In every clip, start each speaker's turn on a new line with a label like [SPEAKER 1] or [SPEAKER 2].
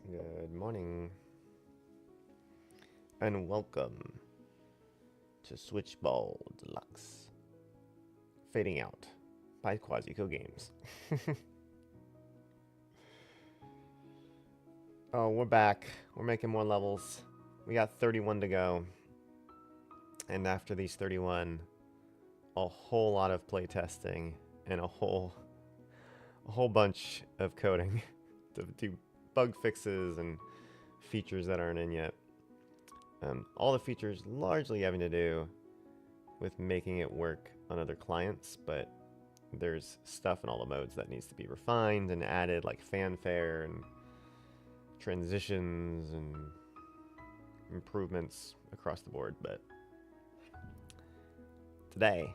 [SPEAKER 1] Good morning, and welcome to Switch Ball Deluxe. Fading Out by Quasico Games. Oh, we're back. We're making more levels. We got 31 to go. And after these 31, a whole lot of playtesting and a whole bunch of coding to do bug fixes and features that aren't in yet. All the features largely having to do with making it work on other clients, but there's stuff in all the modes that needs to be refined and added, like fanfare and transitions and improvements across the board. But today,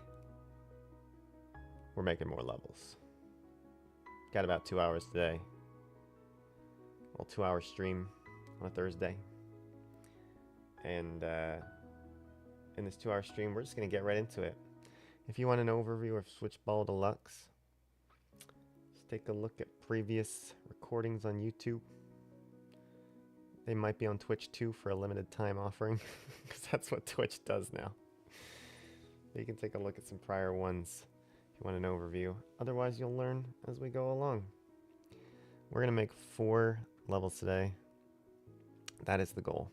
[SPEAKER 1] we're making more levels. Got about 2 hours today. A 2-hour stream on a Thursday. And in this 2-hour stream, we're just going to get right into it. If you want an overview of Switch Ball Deluxe, just take a look at previous recordings on YouTube. They might be on Twitch too for a limited time offering, because that's what Twitch does now. You can take a look at some prior ones if you want an overview. Otherwise, you'll learn as we go along. We're going to make 4 levels today. That is the goal.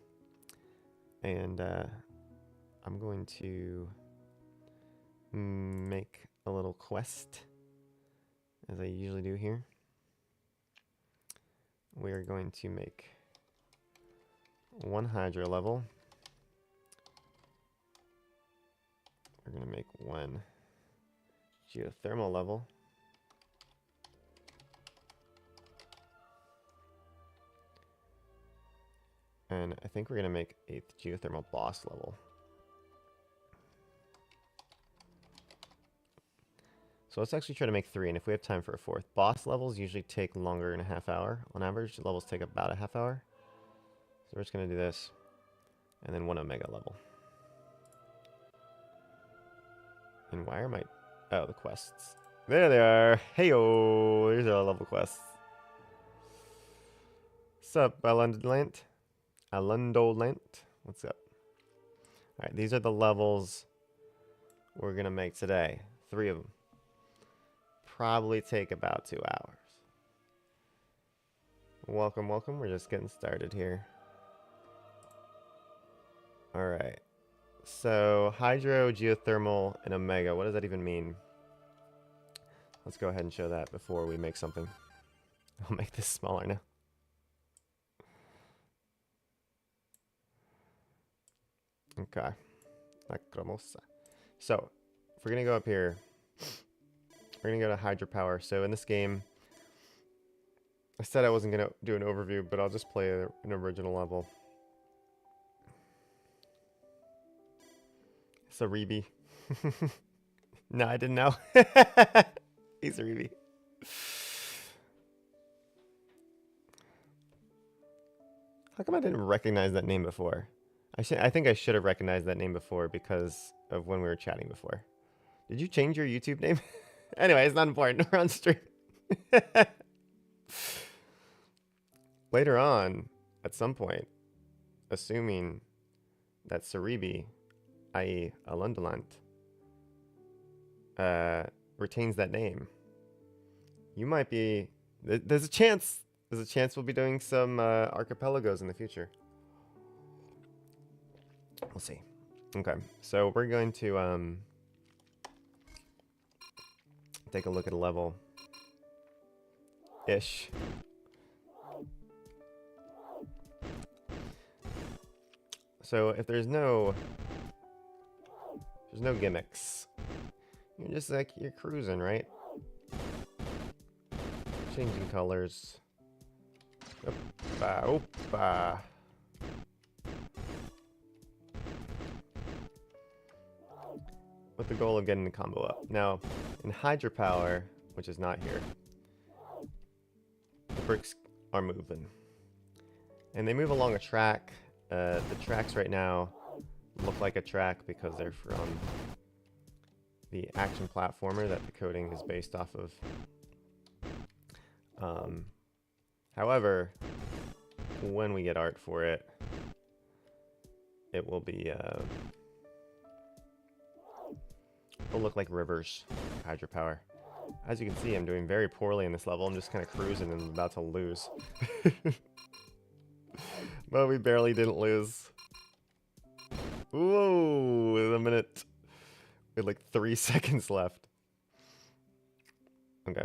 [SPEAKER 1] And I'm going to make a little quest, as I usually do here. We are going to make 1 hydro level. We're going to make 1 geothermal level. And I think we're going to make a geothermal boss level. So let's actually try to make 3, and if we have time for a 4th. Boss levels usually take longer than a half hour. On average, levels take about a half hour. So we're just going to do this, and then 1 omega level. And why are my... Oh, the quests. There they are. Hey-oh! Here's our level quests. Sup, Alundolant? Alundolant? What's up? Alright, these are the levels we're going to make today. 3 of them. Probably take about 2 hours. Welcome, welcome. We're just getting started here. Alright. So, hydro, geothermal, and omega. What does that even mean? Let's go ahead and show that before we make something. I'll make this smaller now. Okay. Lacrimosa. So, if we're going to go up here, we're going to go to hydropower. So, in this game, I said I wasn't going to do an overview, but I'll just play an original level. It's a Reeby. No, I didn't know. He's a Reeby. How come I didn't recognize that name before? I think I should have recognized that name before because of when we were chatting before. Did you change your YouTube name? Anyway, it's not important. We're on stream. Later on, at some point, assuming that Cerebi, i.e. Alundolant, retains that name, you might be... There's a chance we'll be doing some archipelagos in the future. We'll see. Okay, so we're going to take a look at a level ish. So if there's no gimmicks, you're just like, you're cruising, right? Changing colors. Opa, opa. With the goal of getting the combo up. Now, in hydropower, which is not here, the bricks are moving. And they move along a track. The tracks right now look like a track because they're from the action platformer that the coding is based off of. However, when we get art for it, it will be, it'll look like rivers, hydropower. As you can see, I'm doing very poorly in this level. I'm just kind of cruising and I'm about to lose. But we barely didn't lose. Whoa, in a minute. We had like 3 seconds left. Okay.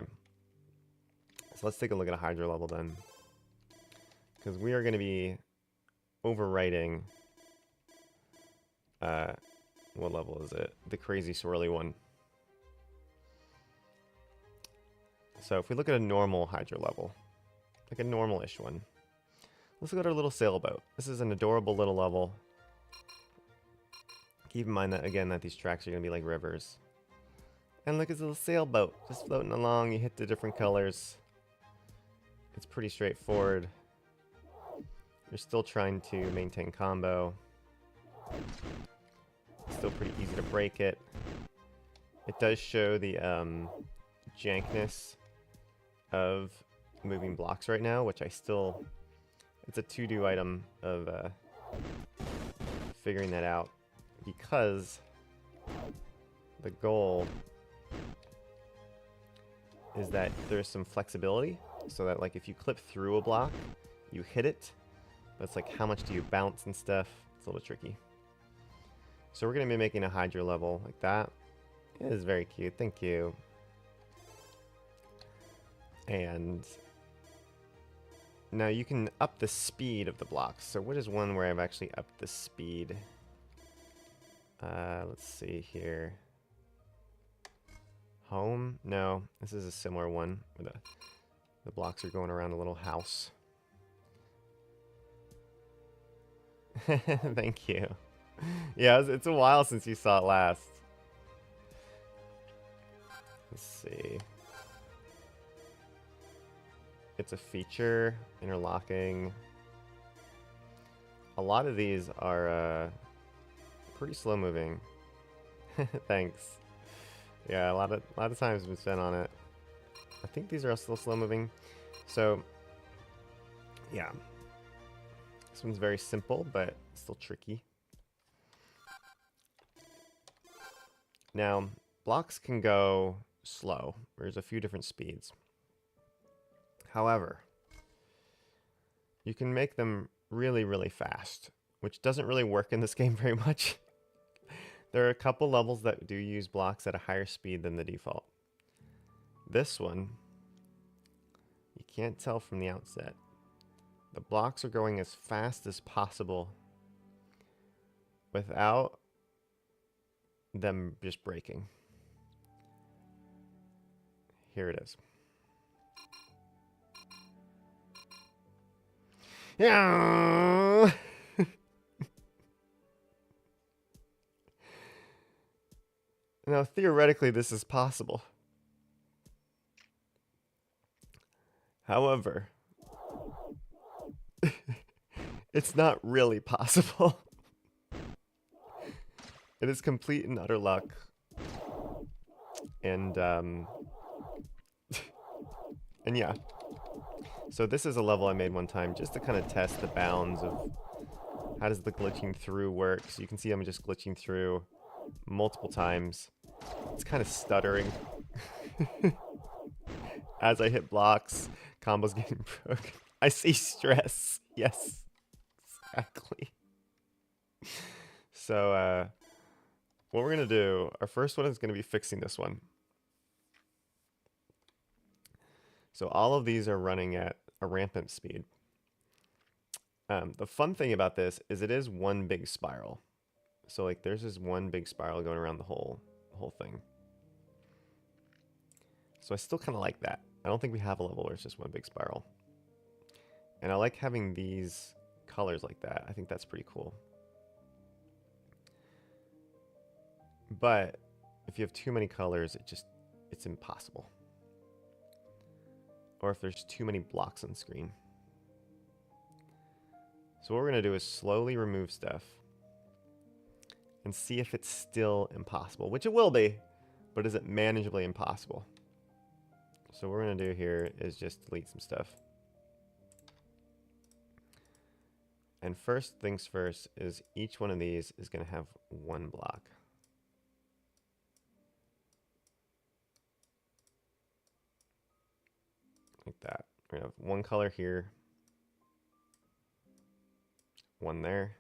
[SPEAKER 1] So let's take a look at a hydro level then. Because we are going to be overwriting... what level is it? The crazy swirly one. So if we look at a normal hydro level, like a normal-ish one, let's look at our little sailboat. This is an adorable little level. Keep in mind that, again, that these tracks are going to be like rivers. And look, it's a little sailboat just floating along. You hit the different colors. It's pretty straightforward. You're still trying to maintain combo. Still pretty easy to break it. It does show the jankness of moving blocks right now, which I still... It's a to-do item of figuring that out, because the goal is that there's some flexibility, so that like if you clip through a block, you hit it, but it's like how much do you bounce and stuff. It's a little tricky. So we're going to be making a hydro level like that. It is very cute. Thank you. And now you can up the speed of the blocks. So what is one where I've actually upped the speed? Let's see here. Home? No, this is a similar one where the blocks are going around a little house. Thank you. Yeah, it's a while since you saw it last. Let's see. It's a feature, interlocking. A lot of these are pretty slow moving. Thanks. Yeah, a lot of time has been spent on it. I think these are still slow moving. So, yeah. This one's very simple, but still tricky. Now, blocks can go slow. There's a few different speeds. However, you can make them really, really fast, which doesn't really work in this game very much. There are a couple levels that do use blocks at a higher speed than the default. This one, you can't tell from the outset. The blocks are going as fast as possible without them just breaking. Here it is. Yeah. Now, theoretically, this is possible. However, it's not really possible. It is complete and utter luck. And and yeah. So this is a level I made one time just to kind of test the bounds of how does the glitching through work. So you can see I'm just glitching through multiple times. It's kind of stuttering. As I hit blocks, combos getting broken. I see stress. Yes, exactly. So what we're going to do, our first one is going to be fixing this one. So all of these are running at a rampant speed. The fun thing about this is it is one big spiral. So like there's this one big spiral going around the whole thing. So I still kind of like that. I don't think we have a level where it's just one big spiral. And I like having these colors like that. I think that's pretty cool. But if you have too many colors, it's impossible. Or if there's too many blocks on the screen. So what we're going to do is slowly remove stuff and see if it's still impossible, which it will be, but is it manageably impossible? So what we're going to do here is just delete some stuff. And first things first is each one of these is going to have one block. Like that. We have one color here, one there,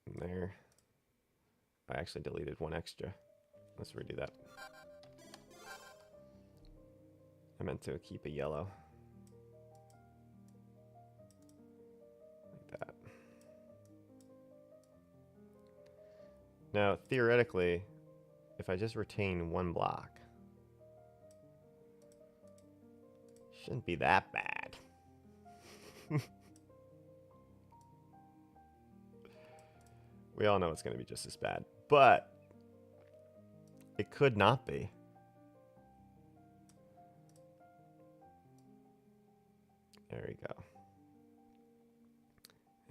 [SPEAKER 1] and there. I actually deleted one extra. Let's redo that. I meant to keep a yellow. Like that. Now, theoretically, if I just retain one block, shouldn't be that bad. We all know it's going to be just as bad, but it could not be. There we go.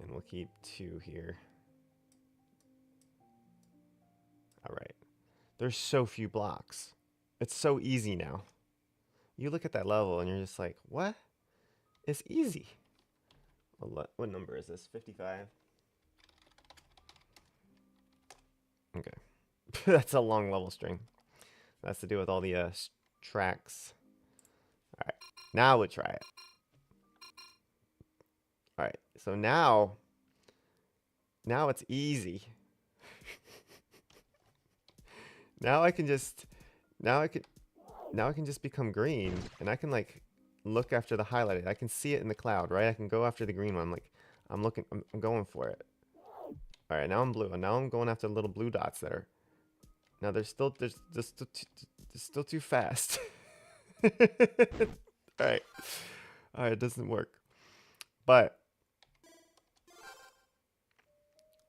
[SPEAKER 1] And we'll keep 2 here. All right. There's so few blocks. It's so easy now. You look at that level and you're just like, what? It's easy. What number is this? 55? Okay. That's a long level string. That's to do with all the tracks. All right. Now we'll try it. All right. So now it's easy. Now I can just become green, and I can like look after the highlighted. I can see it in the cloud, right? I can go after the green one. I'm going for it. All right, now I'm blue, and now I'm going after the little blue dots that are. Now they're still too fast. All right, it doesn't work, but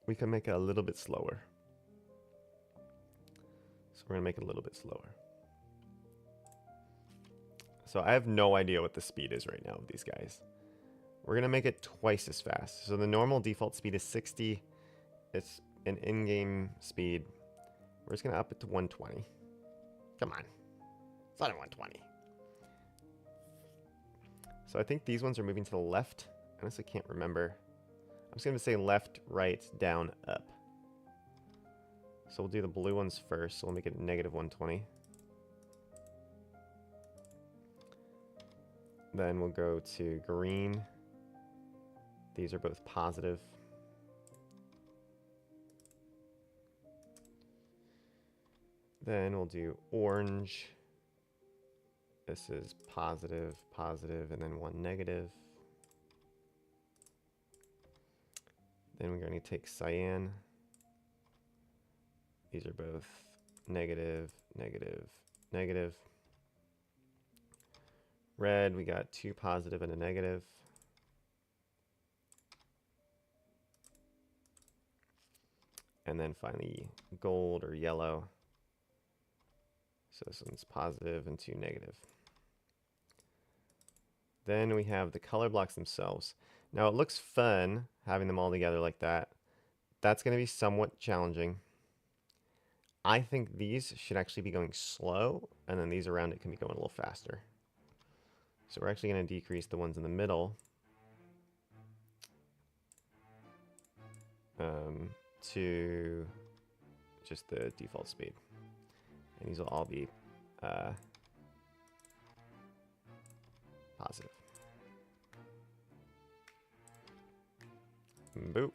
[SPEAKER 1] we can make it a little bit slower. So we're gonna make it a little bit slower. So I have no idea what the speed is right now of these guys. We're gonna make it twice as fast. So the normal default speed is 60. It's an in-game speed. We're just gonna up it to 120. Come on, it's not at 120. So I think these ones are moving to the left. I honestly can't remember. I'm just gonna say left, right, down, up. So we'll do the blue ones first. So we'll make it negative 120. Then we'll go to green. These are both positive. Then we'll do orange. This is positive, positive, and then one negative. Then we're going to take cyan. These are both negative, negative, negative. Red, we got 2 positive and a negative. And then finally gold or yellow. So this one's positive and 2 negative. Then we have the color blocks themselves. Now it looks fun having them all together like that. That's going to be somewhat challenging. I think these should actually be going slow, and then these around it can be going a little faster. So we're actually going to decrease the ones in the middle to just the default speed. And these will all be positive. Boop.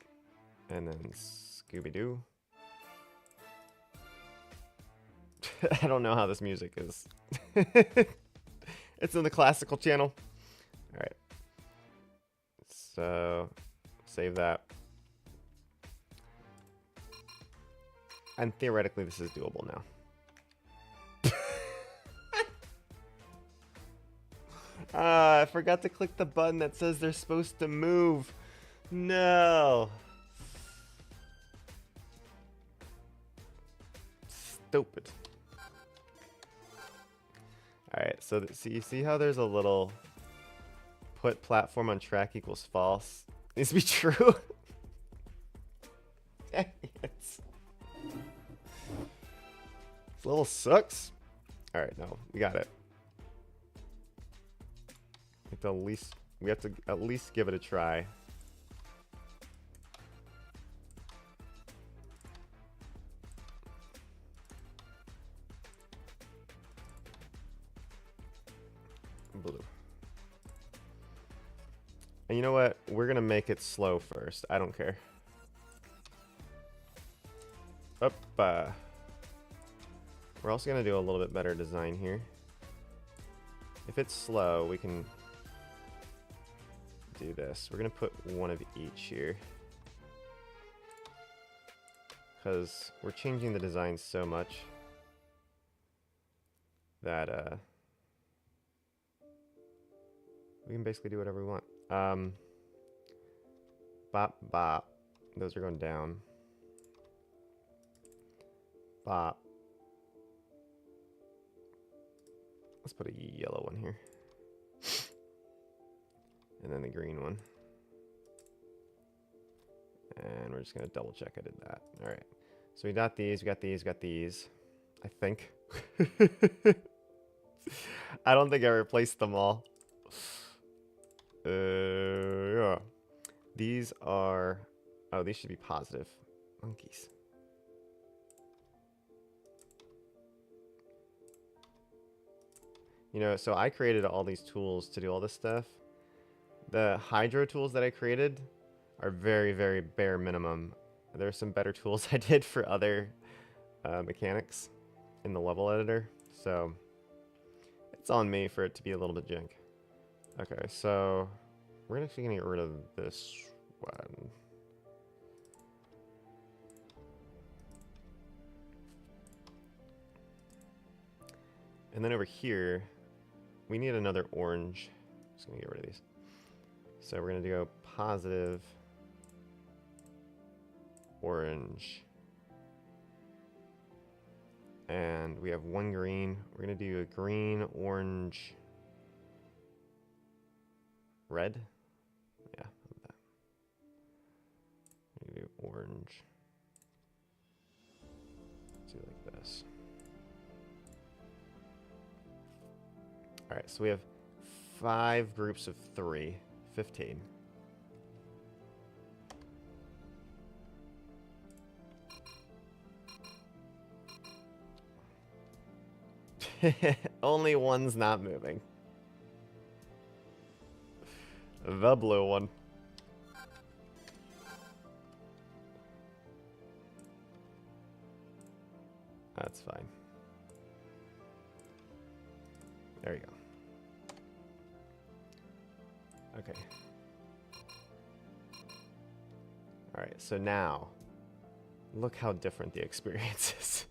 [SPEAKER 1] And then Scooby-Doo. I don't know how this music is. It's in the classical channel. All right. So save that. And theoretically, this is doable now. I forgot to click the button that says they're supposed to move. No. Stupid. Alright, so so you see how there's a little put platform on track equals false? Needs to be true. Dang it. This level sucks. Alright, no, we got it. We have to at least give it a try. Blue. And you know what? We're gonna make it slow first. I don't care. Up. We're also gonna do a little bit better design here. If it's slow, we can do this. We're gonna put one of each here, because we're changing the design so much that we can basically do whatever we want. Bop, bop. Those are going down. Bop. Let's put a yellow one here. And then the green one. And we're just going to double check I did that. All right. So we got these, we got these, we got these. I think. I don't think I replaced them all. Yeah. These are... Oh, these should be positive. Monkeys. You know, so I created all these tools to do all this stuff. The hydro tools that I created are very, very bare minimum. There are some better tools I did for other mechanics in the level editor. So it's on me for it to be a little bit jank. Okay, so we're actually going to get rid of this one. And then over here, we need another orange. Just going to get rid of these. So we're going to go positive orange. And we have one green. We're going to do a green, orange, red. Yeah, how about that? We're going to do orange. Let's do like this. All right, so we have 5 groups of 3, 15. Only one's not moving. The blue one. That's fine. There you go. Okay. All right, so now, look how different the experience is.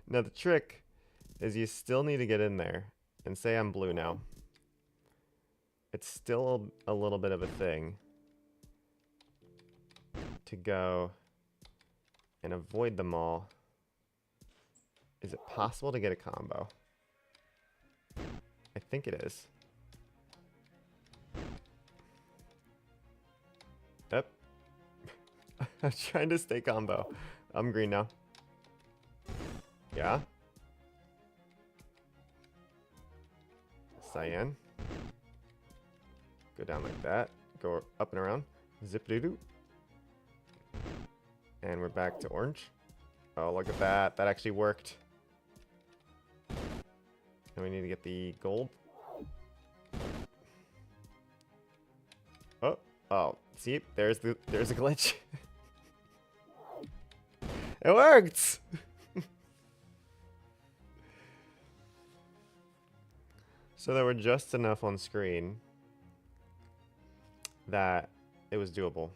[SPEAKER 1] Now the trick is you still need to get in there and say I'm blue now. It's still a little bit of a thing to go and avoid them all. Is it possible to get a combo? I think it is. Yep. I'm trying to stay combo. I'm green now. Yeah. Cyan. Go down like that. Go up and around. Zip-doo-doo. And we're back to orange. Oh, look at that. That actually worked. And we need to get the gold. Oh, see, there's a glitch. It worked. So there were just enough on screen that it was doable.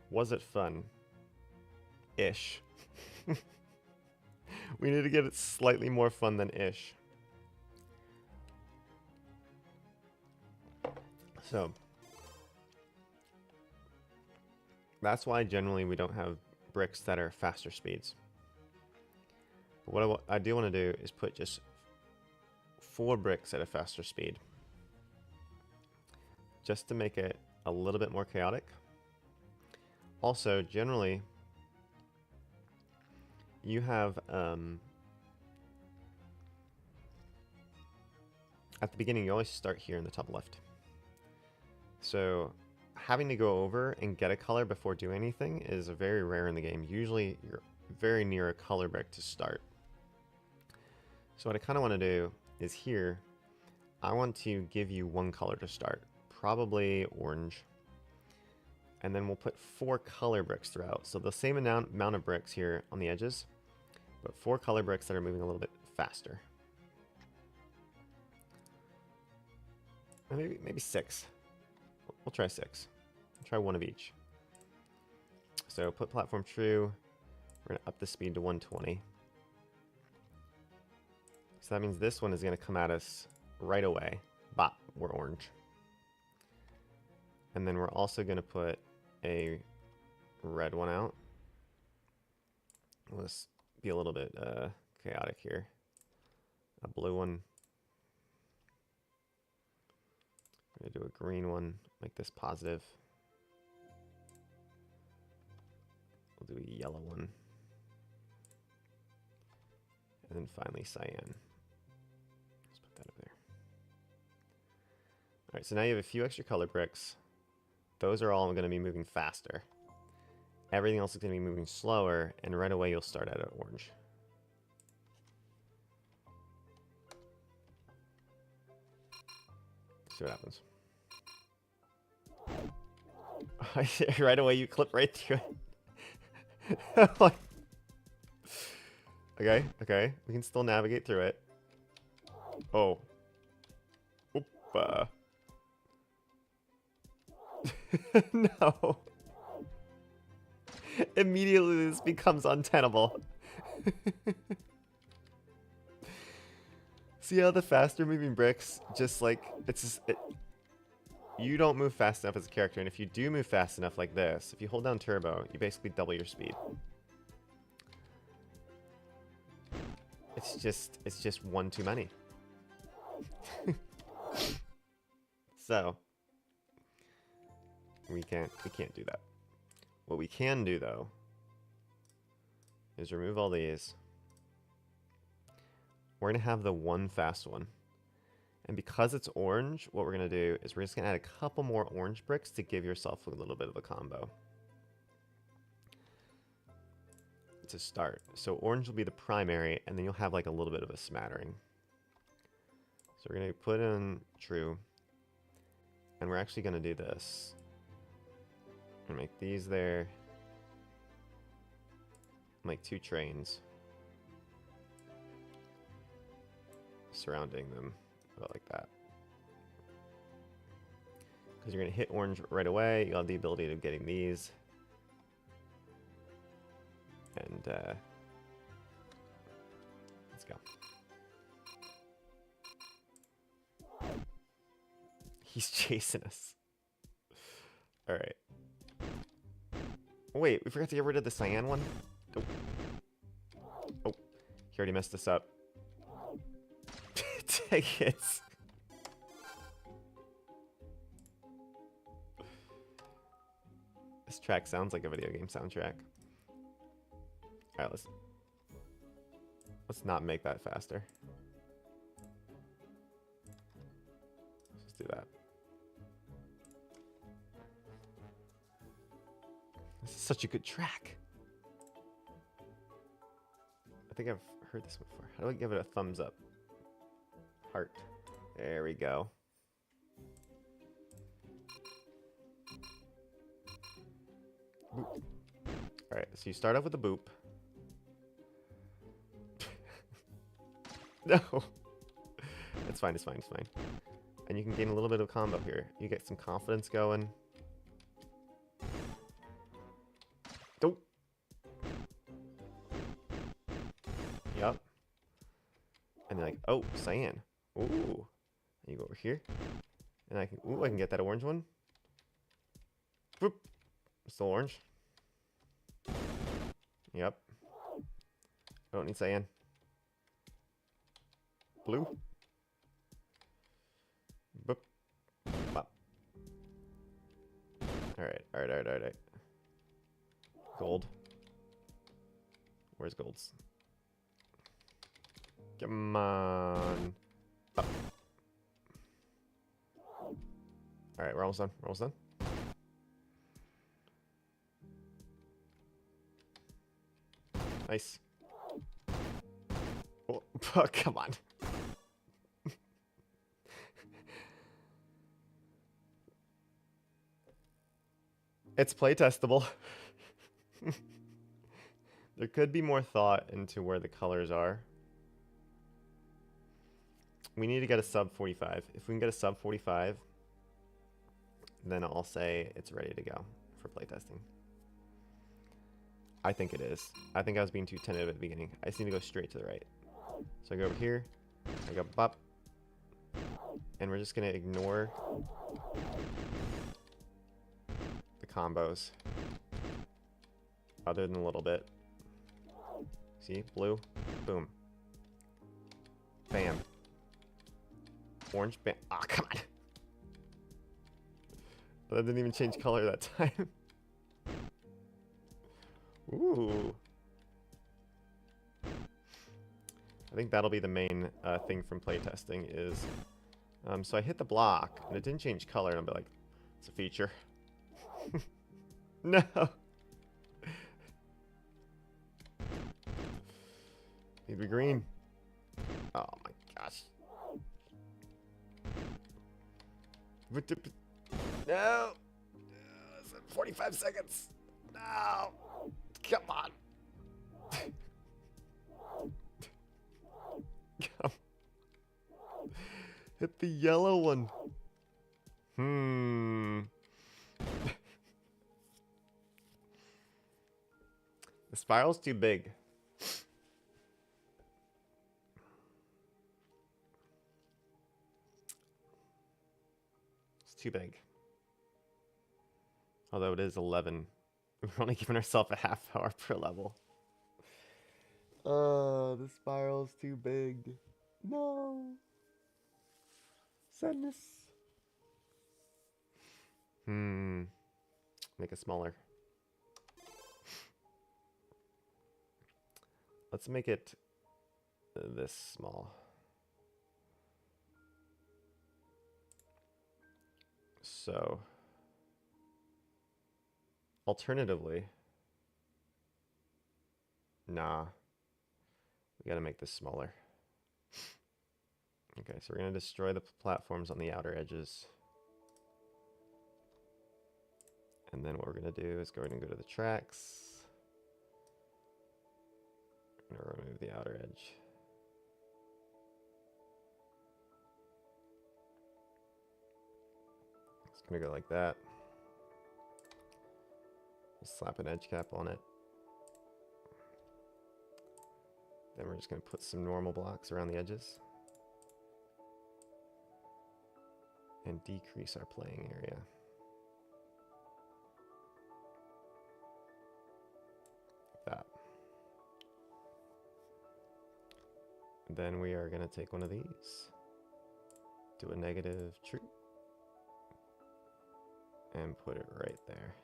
[SPEAKER 1] Was it fun? Ish. We need to get it slightly more fun than ish. So that's why generally we don't have bricks that are faster speeds. But what I do want to do is put just 4 bricks at a faster speed, just to make it a little bit more chaotic. Also, generally, you have at the beginning, you always start here in the top left. So having to go over and get a color before doing anything is very rare in the game. Usually you're very near a color brick to start. So what I kind of want to do is here, I want to give you one color to start, probably orange. And then we'll put 4 color bricks throughout. So the same amount of bricks here on the edges, but 4 color bricks that are moving a little bit faster. Or maybe 6. We'll try 6. We'll try 1 of each. So put platform true. We're going to up the speed to 120. So that means this one is going to come at us right away. Bop, we're orange. And then we're also going to put a red one out. Let's be a little bit chaotic here. A blue one. I'm going to do a green one, make this positive. We'll do a yellow one. And then finally cyan. Let's put that up there. Alright, so now you have a few extra color bricks. Those are all going to be moving faster. Everything else is going to be moving slower, and right away you'll start out at orange. See what happens. Right away you clip right through it. Okay, okay. We can still navigate through it. Oh. Oop. No. Immediately this becomes untenable. See how the faster moving bricks just like you don't move fast enough as a character, and if you do move fast enough like this, if you hold down turbo, you basically double your speed. It's just one too many. So we can't do that. What we can do though is remove all these. We're gonna have the one fast one. And because it's orange, what we're gonna do is we're just gonna add a couple more orange bricks to give yourself a little bit of a combo. To start. So orange will be the primary, and then you'll have like a little bit of a smattering. So we're gonna put in true. And we're actually gonna do this. I'm gonna make these there. Like 2 trains. Surrounding them. About like that. Because you're gonna hit orange right away, you'll have the ability of getting these. And let's go. He's chasing us. All right. Wait, we forgot to get rid of the cyan one. Oh, oh, he already messed us up. Take it. This track sounds like a video game soundtrack. All right, let's not make that faster. Let's do that. This is such a good track. I think I've heard this before. How do I give it a thumbs up? Heart. There we go. Boop. All right, so you start off with a boop. No. It's fine, it's fine, it's fine. And you can gain a little bit of combo here. You get some confidence going. Dope. Yup. And you're like, oh, cyan. Ooh. And you go over here. And I can get that orange one. Boop. Still orange. Yep. I don't need cyan. Blue. Boop. Bop. Alright, alright. Gold. Where's golds? Come on. Up. Alright, we're almost done. We're almost done. Nice. Oh, come on. It's playtestable. There could be more thought into where the colors are. We need to get a sub 45. If we can get a sub 45, then I'll say it's ready to go for playtesting. I think it is. I think I was being too tentative at the beginning. I just need to go straight to the right. So I go over here, I go bop, and we're just gonna ignore the combos, other than a little bit. See, blue, boom, bam, orange, bam. Ah, oh, come on. But that didn't even change color that time. Ooh. I think that'll be the main thing from playtesting is, so I hit the block and it didn't change color and I'll be like, it's a feature. No. Need to be green. Oh my gosh. No. 45 seconds. No. Come on. Come. Hit the yellow one. The spiral's too big. It's too big. Although it is 11. We're only giving ourselves a half hour per level. Oh, the spiral's too big. No. Sadness. Make it smaller. Let's make it this small. So, alternatively, nah, we gotta make this smaller. Okay, so we're gonna destroy the platforms on the outer edges. And then what we're gonna do is go ahead and go to the tracks. We're gonna remove the outer edge. It's gonna go like that. Just slap an edge cap on it. Then we're just gonna put some normal blocks around the edges. And decrease our playing area. Like that. And then we are gonna take one of these, do a negative true, and put it right there.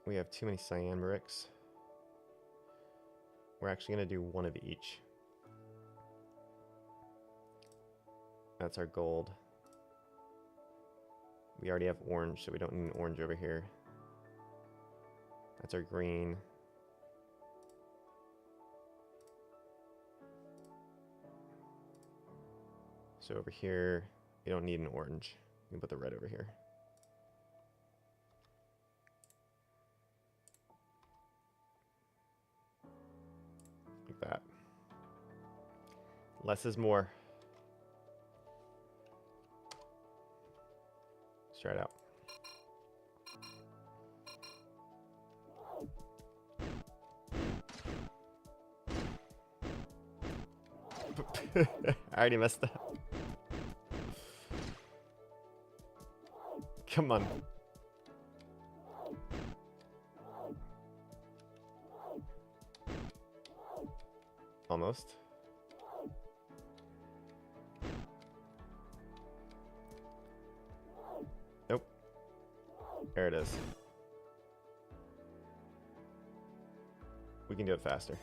[SPEAKER 1] We have too many cyan bricks. We're actually gonna do one of each. That's our gold. We already have orange, so we don't need an orange over here. That's our green. So over here, you don't need an orange. You can put the red over here. Like that. Less is more. Let's try it out. I already messed up. Come on. Almost. Nope. There it is. We can do it faster.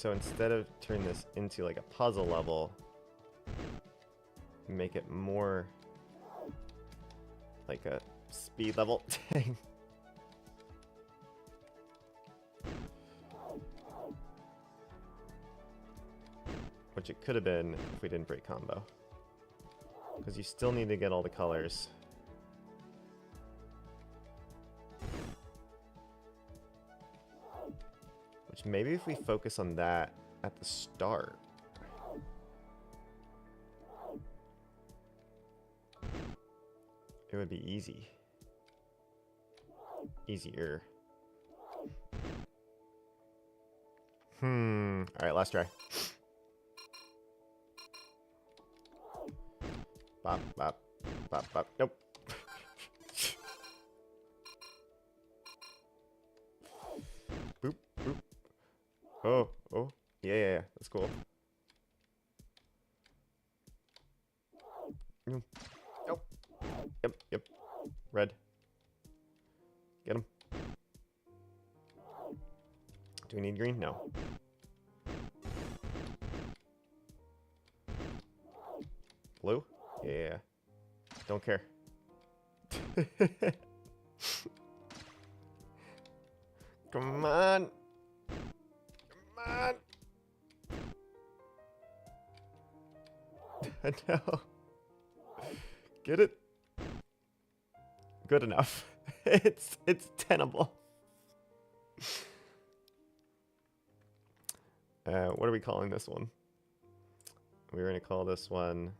[SPEAKER 1] So instead of turning this into like a puzzle level, make it more like a speed level thing. Which it could have been if we didn't break combo. Because you still need to get all the colors. Which maybe if we focus on that at the start. It would be easy. Easier. Alright, last try. Bop, bop, bop, bop. Nope. Boop, boop. Oh, oh. Yeah. That's cool. Nope. Yep. Red. Get him. Do we need green? No. Blue? Yeah. Don't care. Come on. Come on. No. Get it? Good enough. It's tenable. What are we calling this one? We're going to call this one...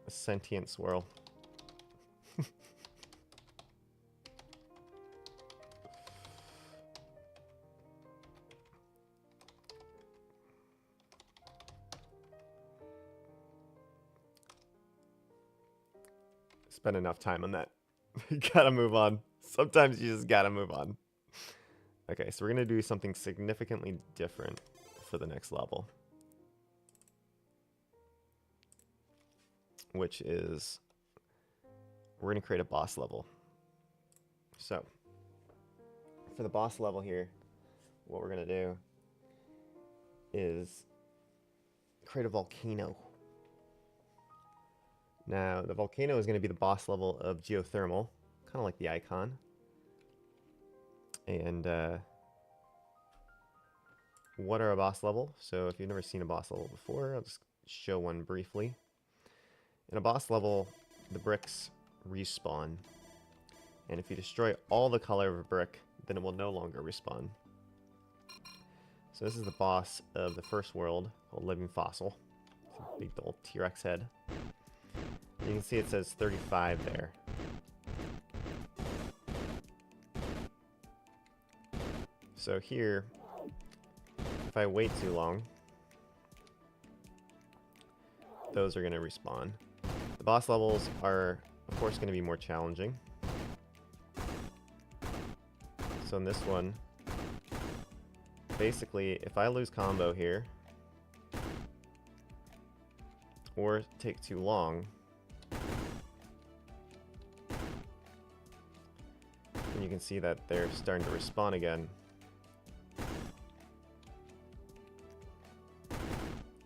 [SPEAKER 1] A sentient swirl. Spend enough time on that. You gotta move on. Sometimes you just gotta move on. Okay, so we're gonna do something significantly different for the next level. Which is, we're gonna create a boss level. So, for the boss level here, what we're gonna do is create a volcano. Now, the volcano is going to be the boss level of geothermal, kind of like the icon. And what are a boss level? So if you've never seen a boss level before, I'll just show one briefly. In a boss level, the bricks respawn. And if you destroy all the color of a brick, then it will no longer respawn. So this is the boss of the first world, called Living Fossil. It's a big old T-Rex head. You can see it says 35 there. So here, if I wait too long, those are going to respawn. The boss levels are, of course, going to be more challenging. So in this one, basically, if I lose combo here, or take too long, and you can see that they're starting to respawn again.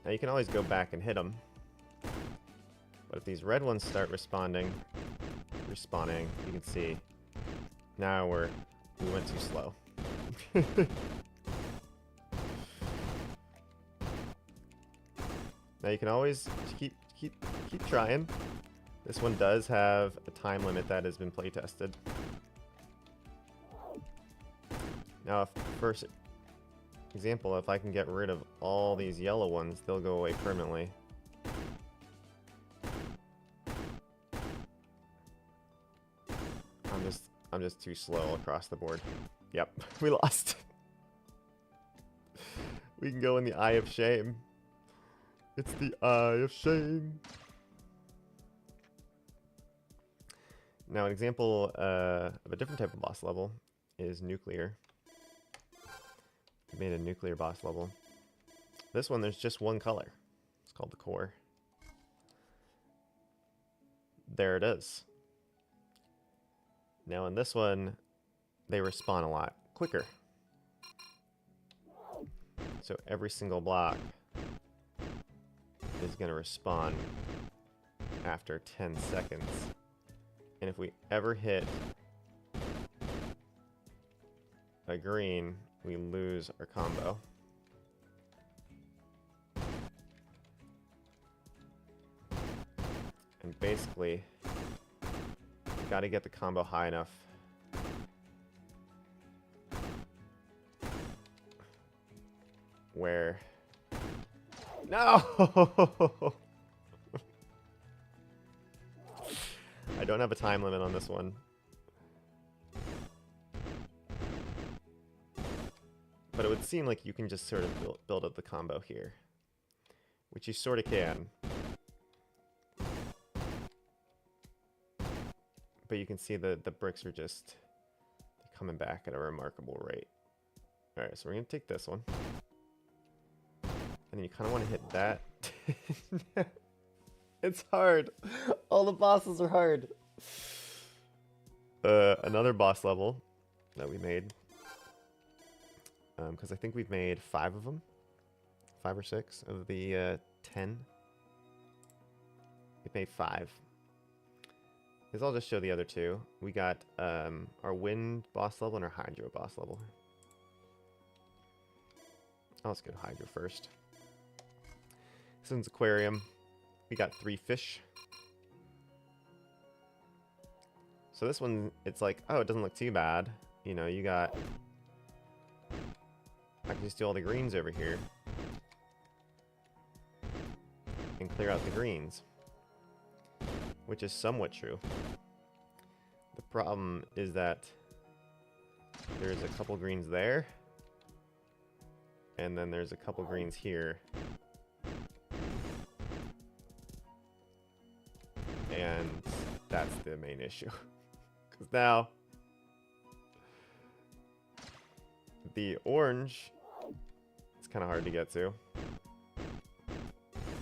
[SPEAKER 1] Now you can always go back and hit them. But if these red ones start respawning, you can see now we went too slow. Now you can always keep trying. This one does have a time limit that has been play tested. Now, first example, if I can get rid of all these yellow ones, they'll go away permanently. I'm just too slow across the board. Yep, we lost. We can go in the Eye of Shame. It's the Eye of Shame. Now, an example of a different type of boss level is nuclear. I made a nuclear boss level. This one, there's just one color. It's called the core. there it is. Now in this one, they respawn a lot quicker. So every single block is going to respawn after 10 seconds. And if we ever hit a green, we lose our combo. And basically, you got to get the combo high enough where... No! I don't have a time limit on this one. But it would seem like you can just sort of build up the combo here. Which you sort of can. But you can see the bricks are just coming back at a remarkable rate. Alright, so we're going to take this one. And then you kind of want to hit that. It's hard. All the bosses are hard. Another boss level that we made. Because I think we've made 5 of them. 5 or 6 of the 10. We've made 5. I'll just show the other 2. We got our wind boss level and our hydro boss level. Let's go to hydro first. This one's aquarium. We got 3 fish. So this one, it's like, oh, it doesn't look too bad. You know, you got... I can just do all the greens over here. And clear out the greens. Which is somewhat true. The problem is that there's a couple greens there. And then there's a couple greens here. And that's the main issue. Because now the orange, it's kind of hard to get to.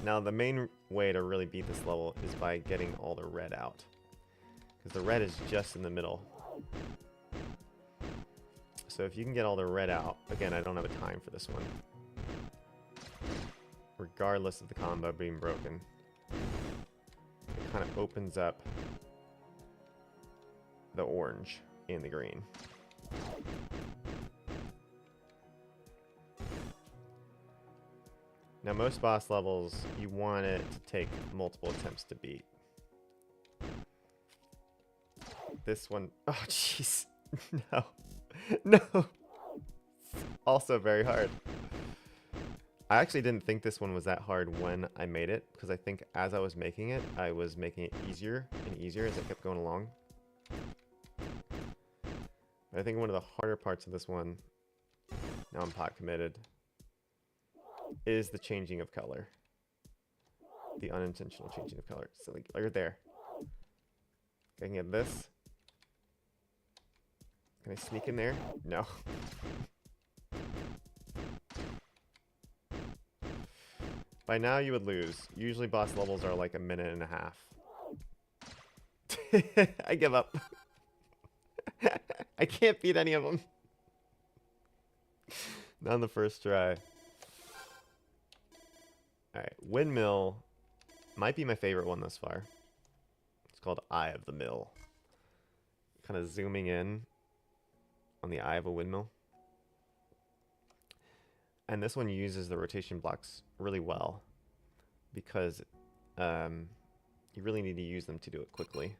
[SPEAKER 1] Now the main way to really beat this level is by getting all the red out. Because the red is just in the middle. So if you can get all the red out, again, I don't have a time for this one. Regardless of the combo being broken. It kind of opens up the orange and the green. Now most boss levels, you want it to take multiple attempts to beat. This one, oh jeez, no, no. Also very hard. I actually didn't think this one was that hard when I made it, because I think as I was making it, I was making it easier and easier as I kept going along. But I think one of the harder parts of this one, now I'm pot committed, is the changing of color. The unintentional changing of color. So like right there. I can get this. Can I sneak in there? No. By now you would lose. Usually boss levels are like a minute and a half. I give up. I can't beat any of them. Not on the first try. Alright, windmill might be my favorite one thus far. It's called Eye of the Mill. Kind of zooming in on the eye of a windmill. And this one uses the rotation blocks really well because you really need to use them to do it quickly.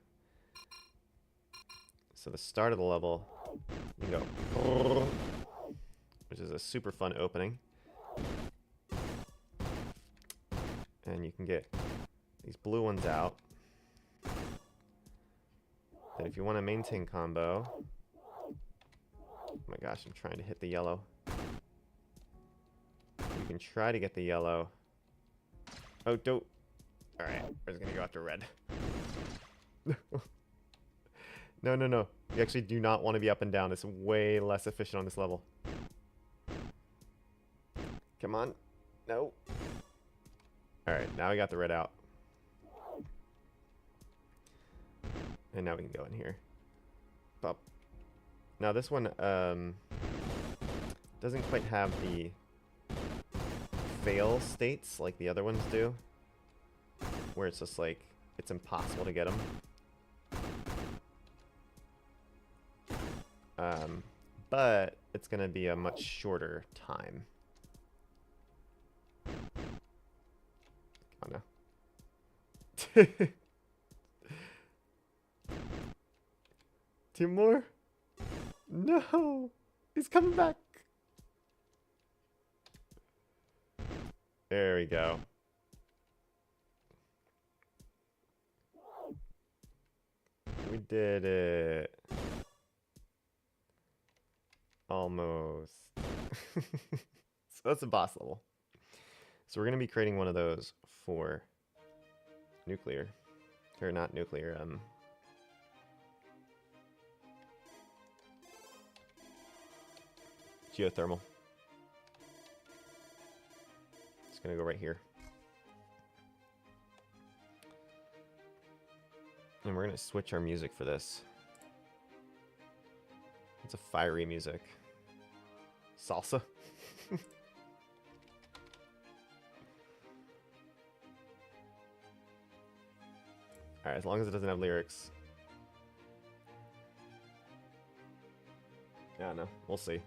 [SPEAKER 1] So the start of the level, you go, which is a super fun opening. And you can get these blue ones out. And if you want to maintain combo, oh my gosh, I'm trying to hit the yellow. You can try to get the yellow. Oh, don't. Alright, we're just gonna go after red. No, no, no. You actually do not want to be up and down. It's way less efficient on this level. Come on. No. Alright, now we got the red out. And now we can go in here. Pop. Now this one doesn't quite have the fail states like the other ones do, where it's just like it's impossible to get them. But it's gonna be a much shorter time. Come on now. 2 more? No! He's coming back! There we go. We did it. Almost. So that's a boss level. So we're going to be creating one of those for nuclear. Or not nuclear, geothermal. It's going to go right here. And we're going to switch our music for this. It's a fiery music. Salsa. Alright, as long as it doesn't have lyrics. Yeah, no, we'll see.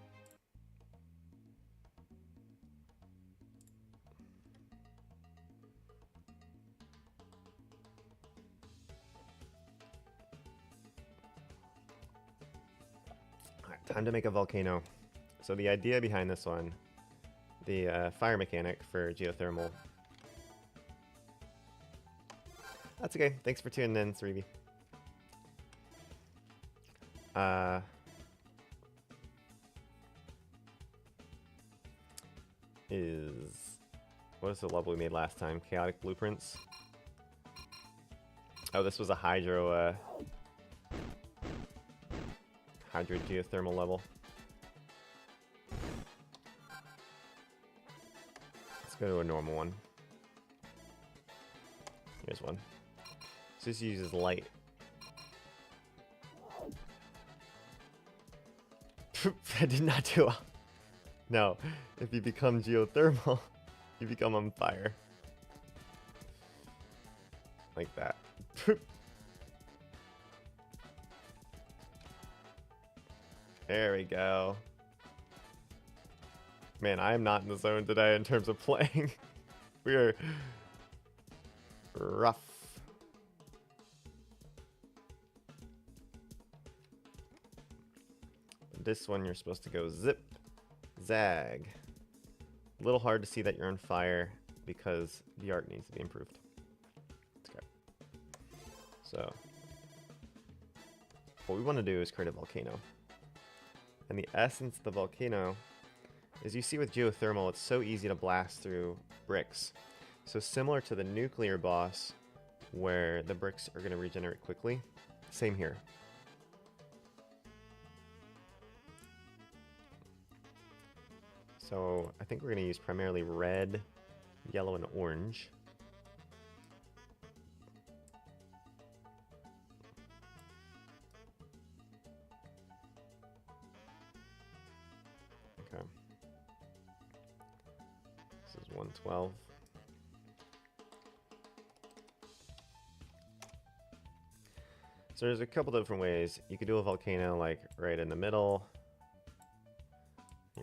[SPEAKER 1] Alright, time to make a volcano. So the idea behind this one, the fire mechanic for geothermal. That's okay. Thanks for tuning in, Sreeby. What is the level we made last time? Chaotic Blueprints. Oh, this was a hydro geothermal level. Let's go to a normal one. Here's one. So this uses light. I did not do well. No, if you become geothermal, you become on fire. Like that. There we go. Man, I am not in the zone today in terms of playing. We are rough. This one you're supposed to go zip, zag. A little hard to see that you're on fire because the art needs to be improved. Okay. So, what we want to do is create a volcano. And the essence of the volcano is, you see with geothermal, it's so easy to blast through bricks. So similar to the nuclear boss, where the bricks are going to regenerate quickly, same here. So I think we're going to use primarily red, yellow, and orange. Okay. This is 112. So there's a couple different ways. You could do a volcano like right in the middle.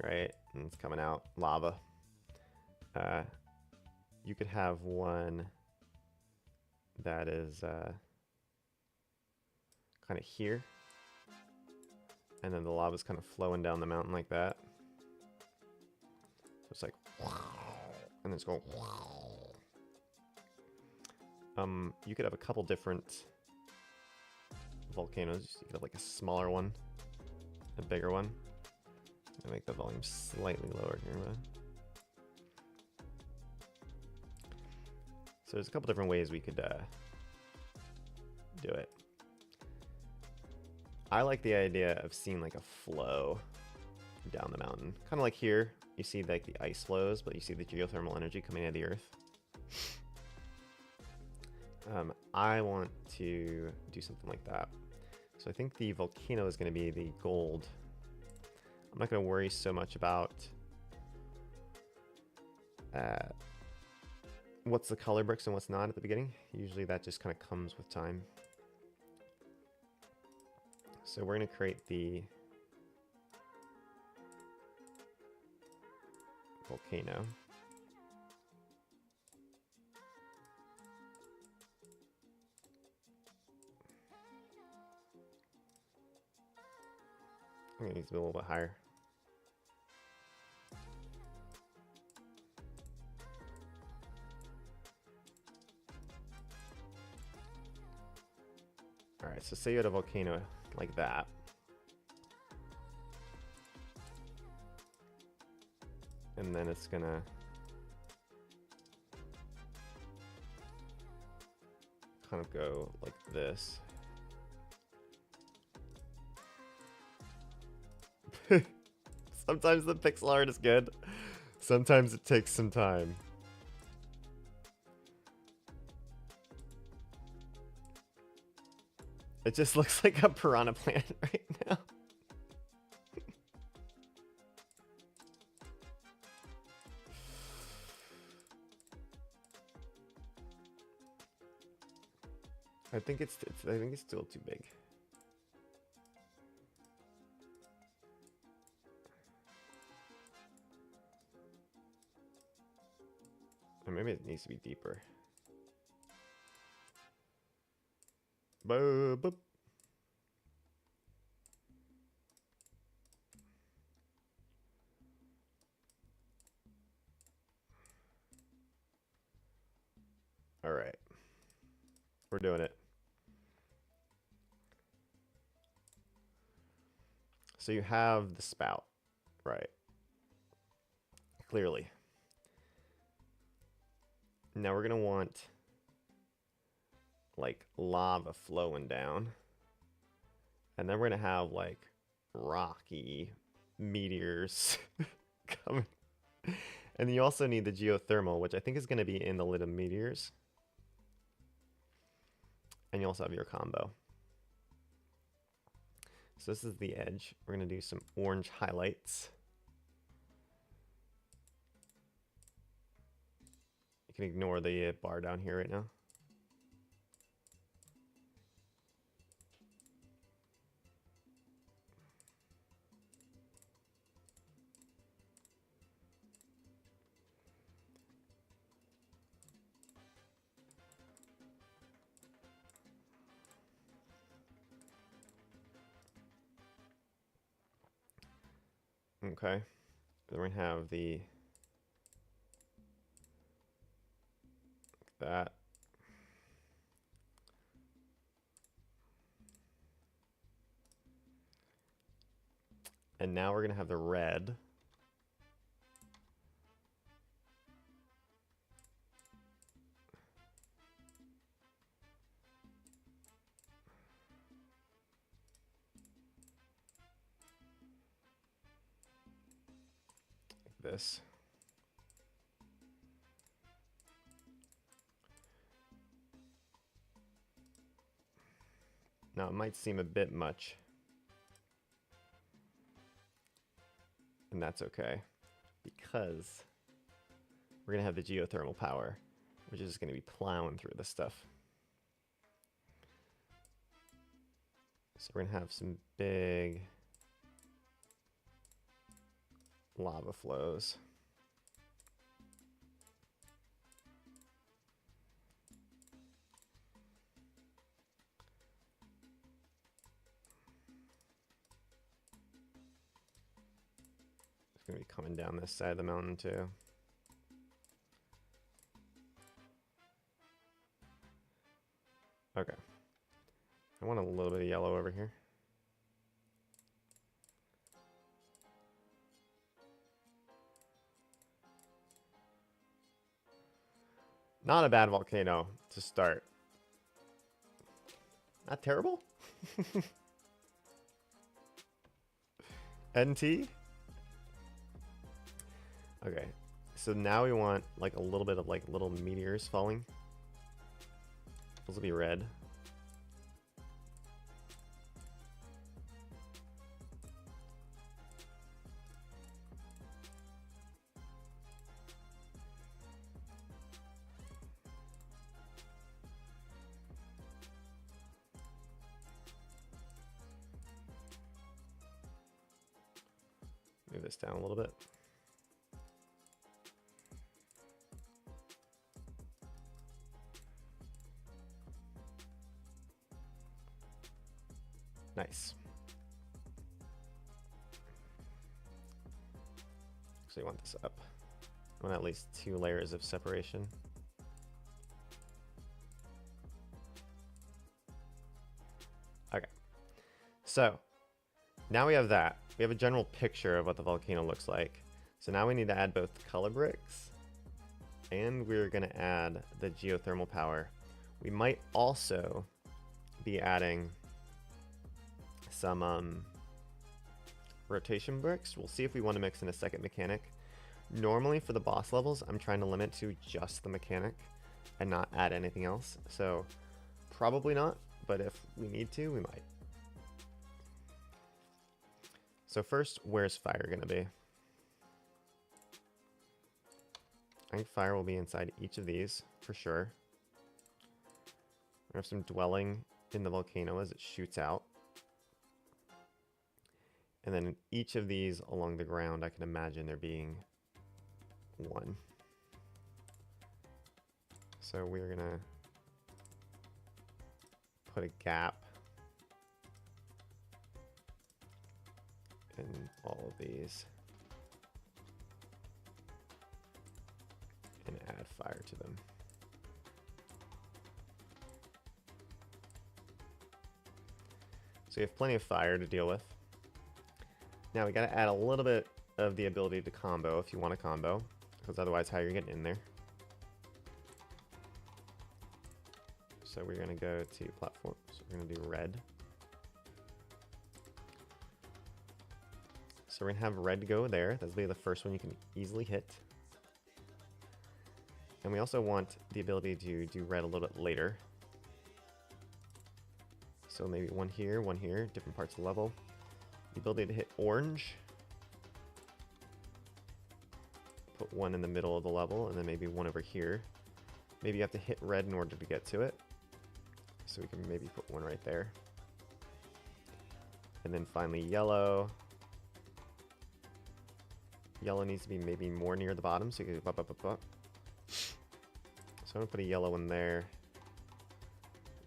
[SPEAKER 1] Right, and it's coming out lava. You could have one that is kind of here, and then the lava's kind of flowing down the mountain like that. So it's like, and it's going. You could have a couple different volcanoes. You could have like a smaller one, a bigger one. I'll make the volume slightly lower here, man. So there's a couple different ways we could do it. I like the idea of seeing like a flow down the mountain. Kind of like here, you see like the ice flows, but you see the geothermal energy coming out of the earth. I want to do something like that. So I think the volcano is going to be the gold. I'm not going to worry so much about what's the color bricks and what's not at the beginning. Usually that just kind of comes with time. So we're going to create the volcano. I think it needs to be a little bit higher. Alright, so say you had a volcano like that. And then it's gonna kind of go like this. Sometimes the pixel art is good. Sometimes it takes some time. It just looks like a piranha plant right now. I think it's still too big. Or maybe it needs to be deeper. Boop, boop. All right. We're doing it. So you have the spout, right? Clearly. Now we're gonna want like lava flowing down. And then we're gonna have like rocky meteors coming. And you also need the geothermal, which I think is gonna be in the lid of meteors. And you also have your combo. So this is the edge. We're gonna do some orange highlights. You can ignore the bar down here right now. Okay, then we're gonna have the like that. And now we're gonna have the red. Like this. Now it might seem a bit much. And that's okay, because we're gonna have the geothermal power, which is gonna be plowing through this stuff. So we're gonna have some big lava flows. It's gonna be coming down this side of the mountain too. Okay. I want a little bit of yellow over here. Not a bad volcano to start. Not terrible. NT. Okay, so now we want like a little bit of like little meteors falling. Those will be red. Move this down a little bit. Nice. So you want this up. I want at least 2 layers of separation. Okay. So now we have that. We have a general picture of what the volcano looks like. So now we need to add both color bricks, and we're going to add the geothermal power. We might also be adding some rotation bricks. We'll see if we want to mix in a second mechanic. Normally for the boss levels, I'm trying to limit to just the mechanic and not add anything else. So probably not, but if we need to, we might. So first, where's fire going to be? I think fire will be inside each of these for sure. We have some dwelling in the volcano as it shoots out. And then in each of these along the ground, I can imagine there being one. So we're gonna put a gap in all of these and add fire to them. So you have plenty of fire to deal with. Now we gotta add a little bit of the ability to combo if you want to combo, because otherwise how you're getting in there. So we're gonna go to platforms. So we're gonna do red. So we're gonna have red go there. That'll be the first one you can easily hit. And we also want the ability to do red a little bit later. So maybe one here, different parts of the level. The ability to hit orange. Put one in the middle of the level, and then maybe one over here. Maybe you have to hit red in order to get to it. So we can maybe put one right there. And then finally yellow. Yellow needs to be maybe more near the bottom, so you can go up. So I'm gonna put a yellow in there.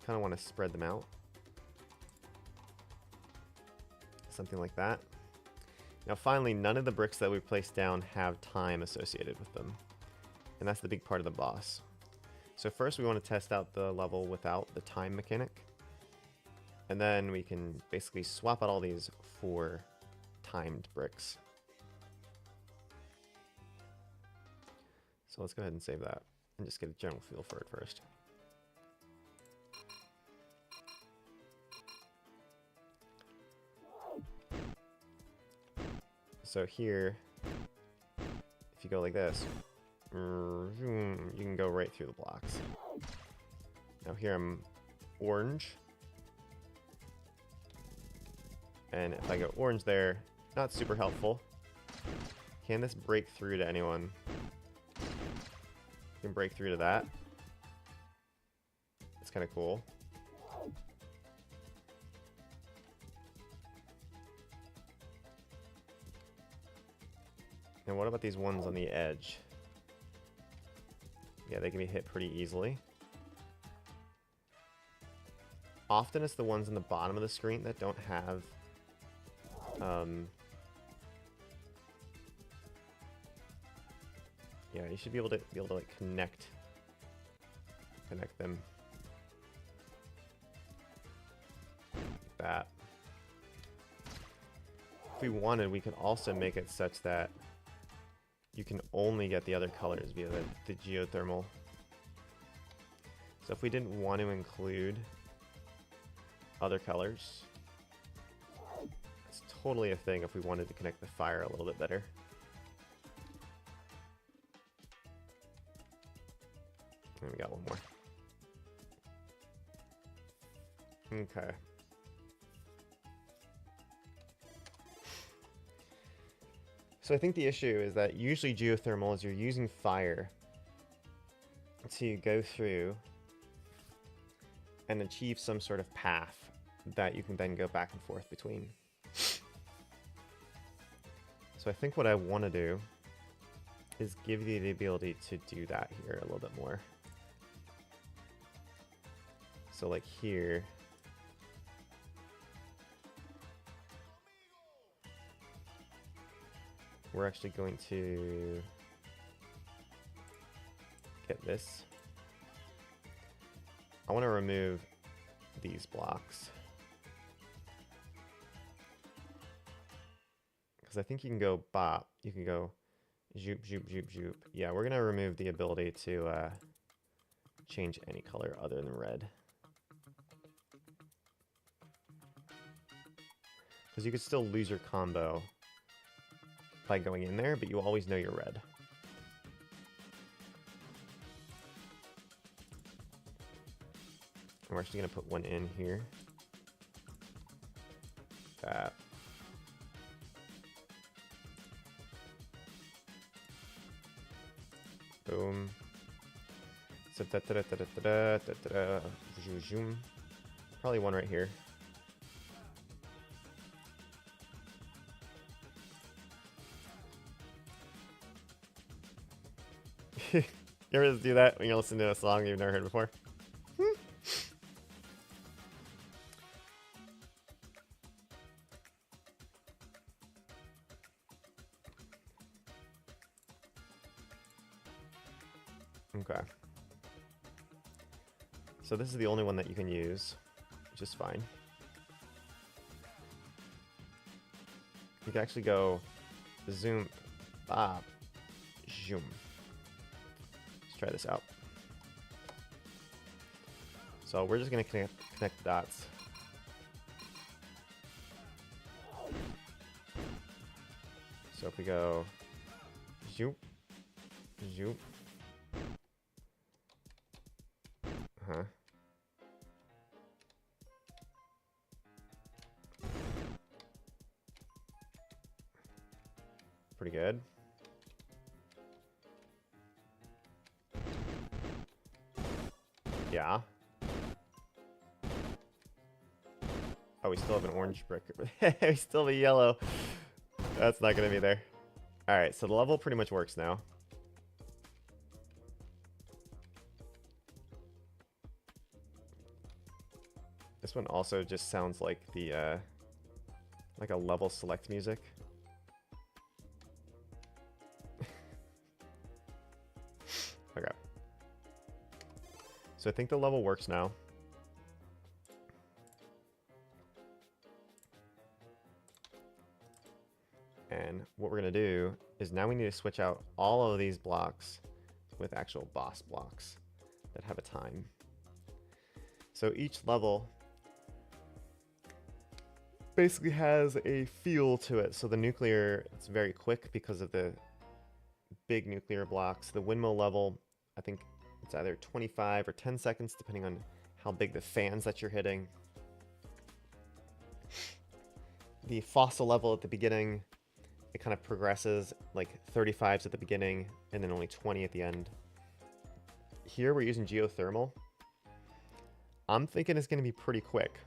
[SPEAKER 1] Kind of want to spread them out. Something like that. Now finally, none of the bricks that we placed down have time associated with them. And that's the big part of the boss. So first we want to test out the level without the time mechanic. And then we can basically swap out all these for timed bricks. So let's go ahead and save that and just get a general feel for it first. So here, if you go like this, you can go right through the blocks. Now here I'm orange. And if I go orange there, not super helpful. Can this break through to anyone? You can break through to that. It's kind of cool. And what about these ones on the edge? Yeah, they can be hit pretty easily. Often it's the ones in the bottom of the screen that don't have yeah, you should be able to like connect them like that. If we wanted, we could also make it such that you can only get the other colors via the geothermal. So if we didn't want to include other colors, it's totally a thing if we wanted to connect the fire a little bit better. And we got one more. Okay. So I think the issue is that usually geothermal is you're using fire to go through and achieve some sort of path that you can then go back and forth between. So I think what I want to do is give you the ability to do that here a little bit more. So like here, we're actually going to get this. I want to remove these blocks, because I think you can go bop, you can go zoop, zoop, zoop, zoop. Yeah, we're going to remove the ability to change any color other than red. Because you could still lose your combo by going in there, but you always know you're red. And we're actually going to put one in here. That. Boom. So da da da da da da da da. Probably one right here. You ever just do that when you listen to a song you've never heard before? Okay. So this is the only one that you can use, which is fine. You can actually go zoom, bop, zoom. Let's try this out. So we're just going to connect the dots. So if we go zoop, zoop. Huh. Pretty good. Yeah. Oh, we still have an orange brick. We still have a yellow. That's not going to be there. All right, so the level pretty much works now. This one also just sounds like the like a level select music. Okay. So I think the level works now. And what we're going to do is now we need to switch out all of these blocks with actual boss blocks that have a time. So each level basically has a feel to it. So the nuclear, it's very quick because of the big nuclear blocks. The windmill level, I think it's either 25 or 10 seconds, depending on how big the fans that you're hitting. The fossil level at the beginning, it kind of progresses, like 35s at the beginning and then only 20 at the end. Here we're using geothermal. I'm thinking it's going to be pretty quick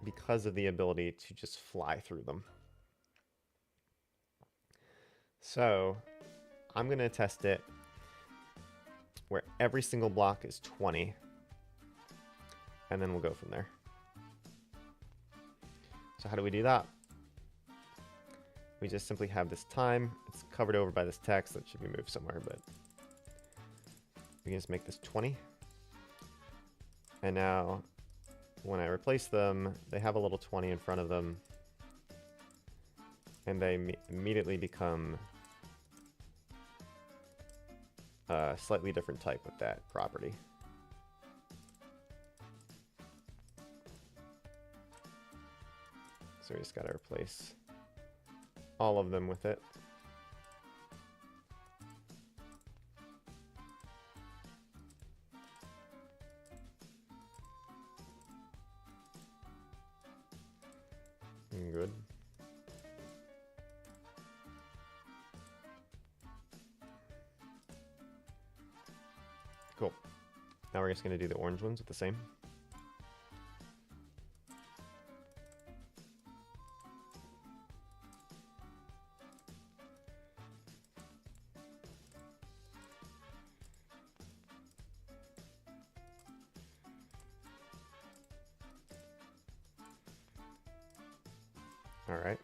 [SPEAKER 1] because of the ability to just fly through them. So I'm going to test it where every single block is 20, and then we'll go from there. So how do we do that? We just simply have this time. It's covered over by this text that should be moved somewhere, but we can just make this 20. And now when I replace them, they have a little 20 in front of them, and they immediately become a slightly different type with that property. So we just got to replace all of them with it. Cool. Now we're just going to do the orange ones with the same. All right.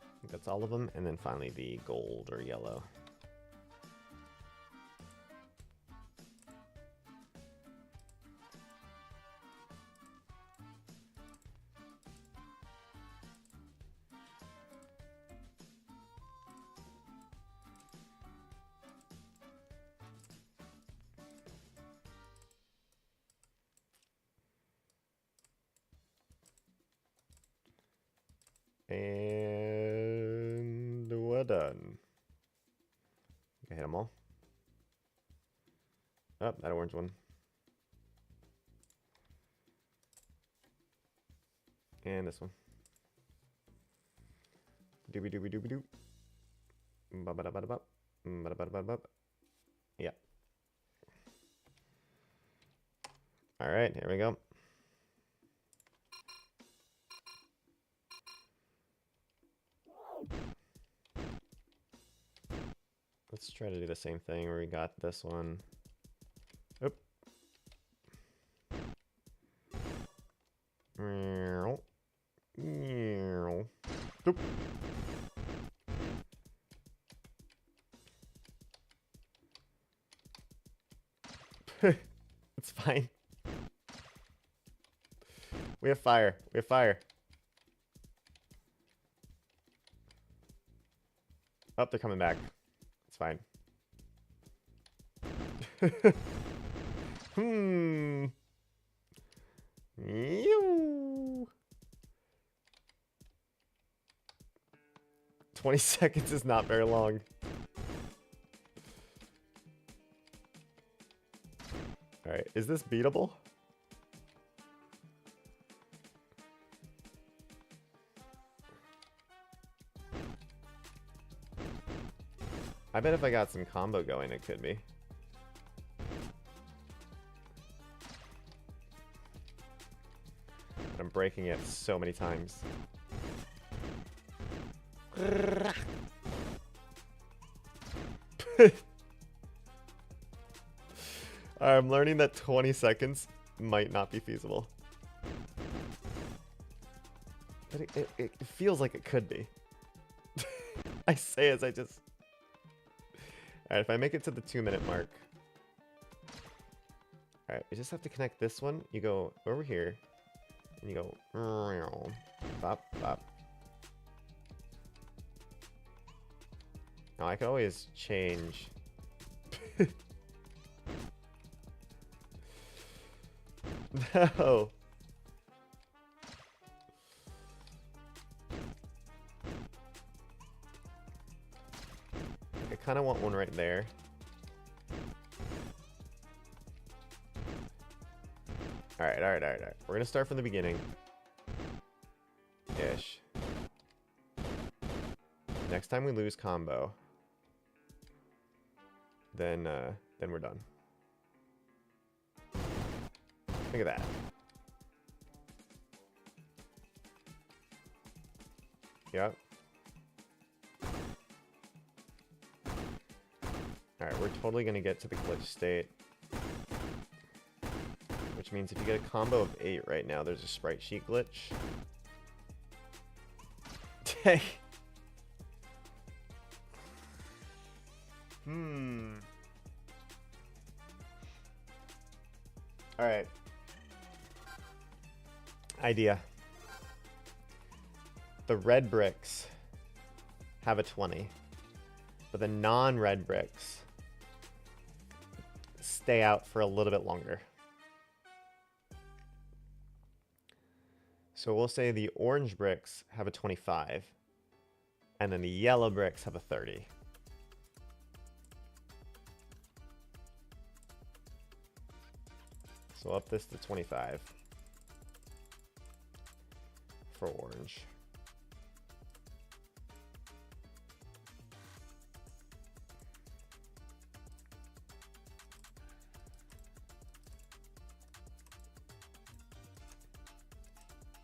[SPEAKER 1] I think that's all of them. And then finally the gold or yellow. And we're done. I hit them all. Oh, that orange one. And this one. Doobie doobie doobie doop. Ba-ba-da-ba-da-bop. Ba-da-ba-da-ba-da-bop. Yeah. All right, here we go. Let's try to do the same thing where we got this one. Oop. Oop. It's fine. We have fire. We have fire. Oh, they're coming back. It's fine. Ew. 20 seconds is not very long. All right, is this beatable? I bet if I got some combo going, it could be. But I'm breaking it so many times. I'm learning that 20 seconds might not be feasible. But it feels like it could be. I say as I just... Alright, if I make it to the 2-minute mark. Alright, you just have to connect this one. You go over here. And you go... Bop, bop. Now I could always change... No! I kind of want one right there. Alright, alright, alright, alright. We're gonna start from the beginning. Ish. Next time we lose combo, then we're done. Look at that. Yep. Alright, we're totally gonna get to the glitch state. Which means if you get a combo of 8 right now, there's a sprite sheet glitch. Dang. Alright. Idea. The red bricks have a 20, but the non-red bricks stay out for a little bit longer. So we'll say the orange bricks have a 25, and then the yellow bricks have a 30. So up this to 25 for orange.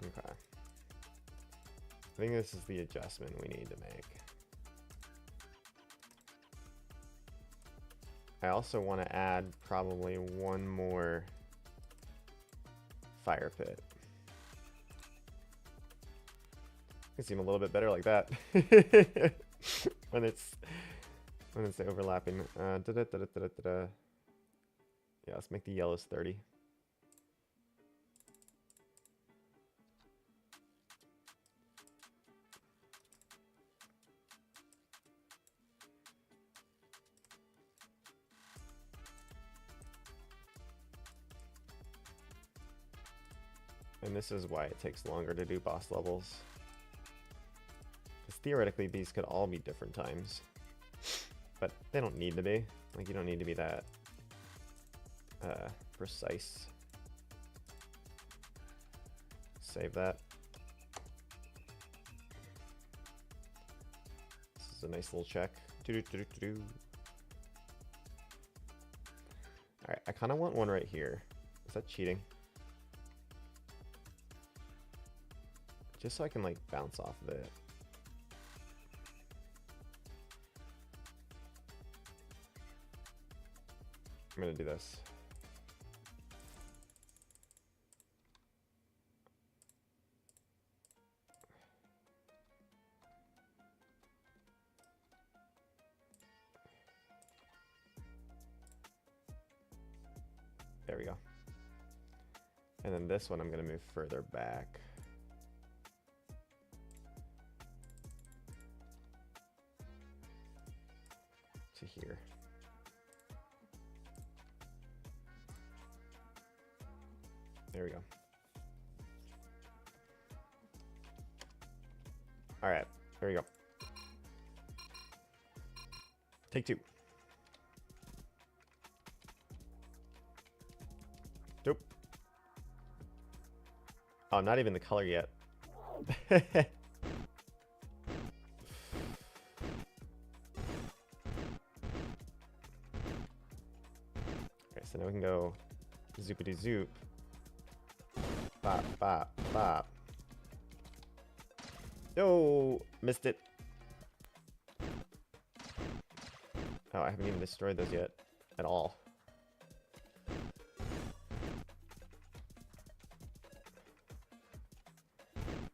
[SPEAKER 1] Okay. I think this is the adjustment we need to make. I also want to add probably one more fire pit. Can seem a little bit better like that when it's overlapping. Yeah, let's make the yellows 30. And this is why it takes longer to do boss levels. Because theoretically, these could all be different times. But they don't need to be. Like, you don't need to be that precise. Save that. This is a nice little check. Alright, I kind of want one right here. Is that cheating? Just so I can, like, bounce off of it. I'm gonna do this. There we go. And then this one I'm gonna move further back. To here. There we go. All right, there we go. Take two. Nope. Oh, not even the color yet. Okay, so now we can go zoopity zoop. Bop, bop, bop. No, missed it. Oh, I haven't even destroyed those yet at all.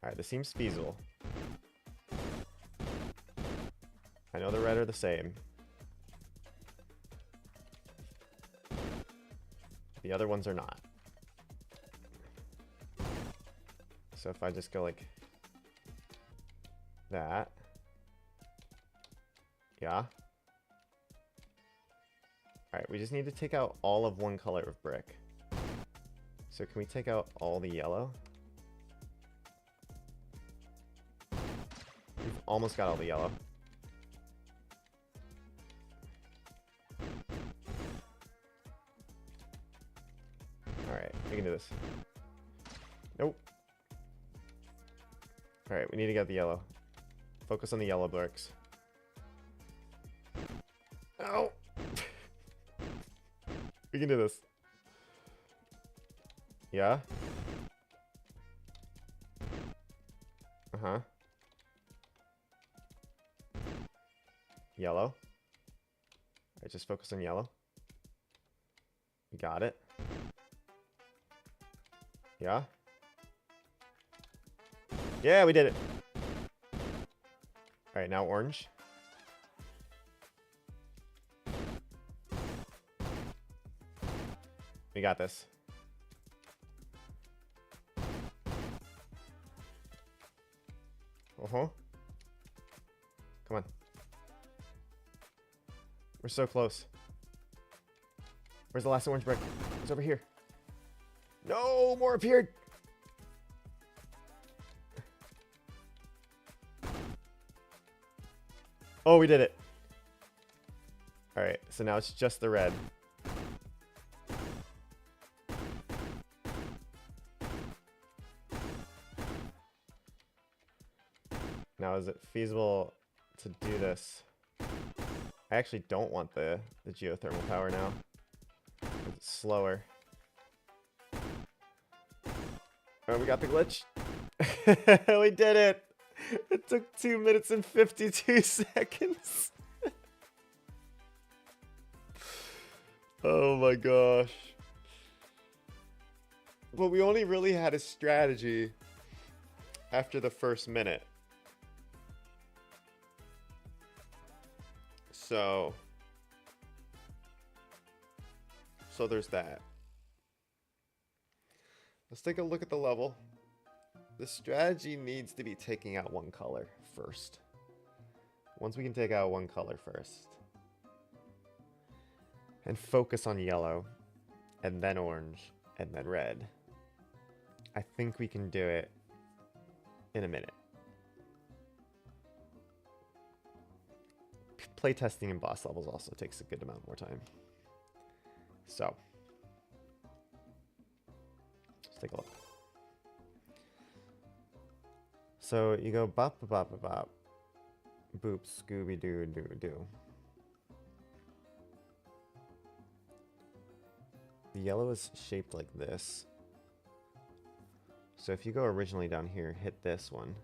[SPEAKER 1] Alright, this seems feasible. I know the red are the same. The other ones are not. So if I just go like that. Yeah. Alright, we just need to take out all of one color of brick. So can we take out all the yellow? We've almost got all the yellow. Alright, we can do this. Nope. Alright, we need to get the yellow. Focus on the yellow bricks. Ow! We can do this. Yeah? Uh-huh. Yellow. Alright, just focus on yellow. We got it. Yeah? Yeah, we did it. Alright, now orange. We got this. Uh-huh. Come on. We're so close. Where's the last orange brick? It's over here. No, more appeared. Oh, we did it. All right, so now it's just the red. Now, is it feasible to do this? I actually don't want the geothermal power now. It's slower. Oh, we got the glitch. We did it! It took 2 minutes and 52 seconds. Oh my gosh. But we only really had a strategy after the first minute. So there's that. Let's take a look at the level. The strategy needs to be taking out one color first. Once we can take out one color first. And focus on yellow, and then orange, and then red. I think we can do it in a minute. Playtesting in boss levels also takes a good amount more time. So, let's take a look. So you go bop bop bop bop, boop Scooby Doo doo doo. The yellow is shaped like this. So if you go originally down here, hit this one,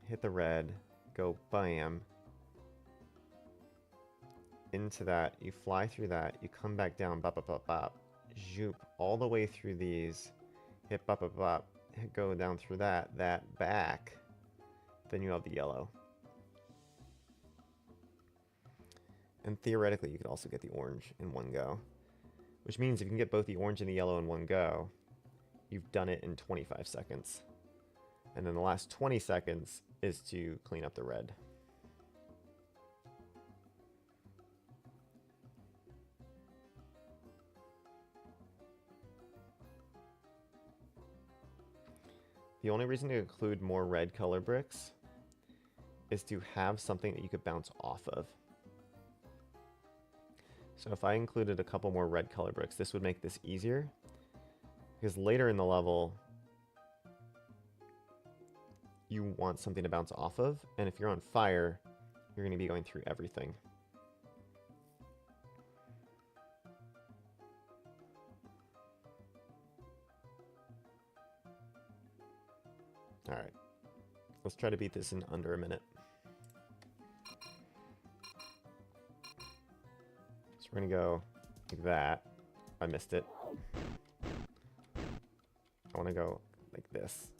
[SPEAKER 1] hit the red, go bam. Into that, you fly through that, you come back down, bop bop bop bop, zoop all the way through these, hit bop bop bop, go down through that back, then you have the yellow. And theoretically, you could also get the orange in one go, which means if you can get both the orange and the yellow in one go, you've done it in 25 seconds. And then the last 20 seconds is to clean up the red. The only reason to include more red color bricks is to have something that you could bounce off of. So if I included a couple more red color bricks, this would make this easier. Because later in the level, you want something to bounce off of. And if you're on fire, you're going to be going through everything. Alright, let's try to beat this in under a minute. So we're going to go like that. I missed it. I want to go like this.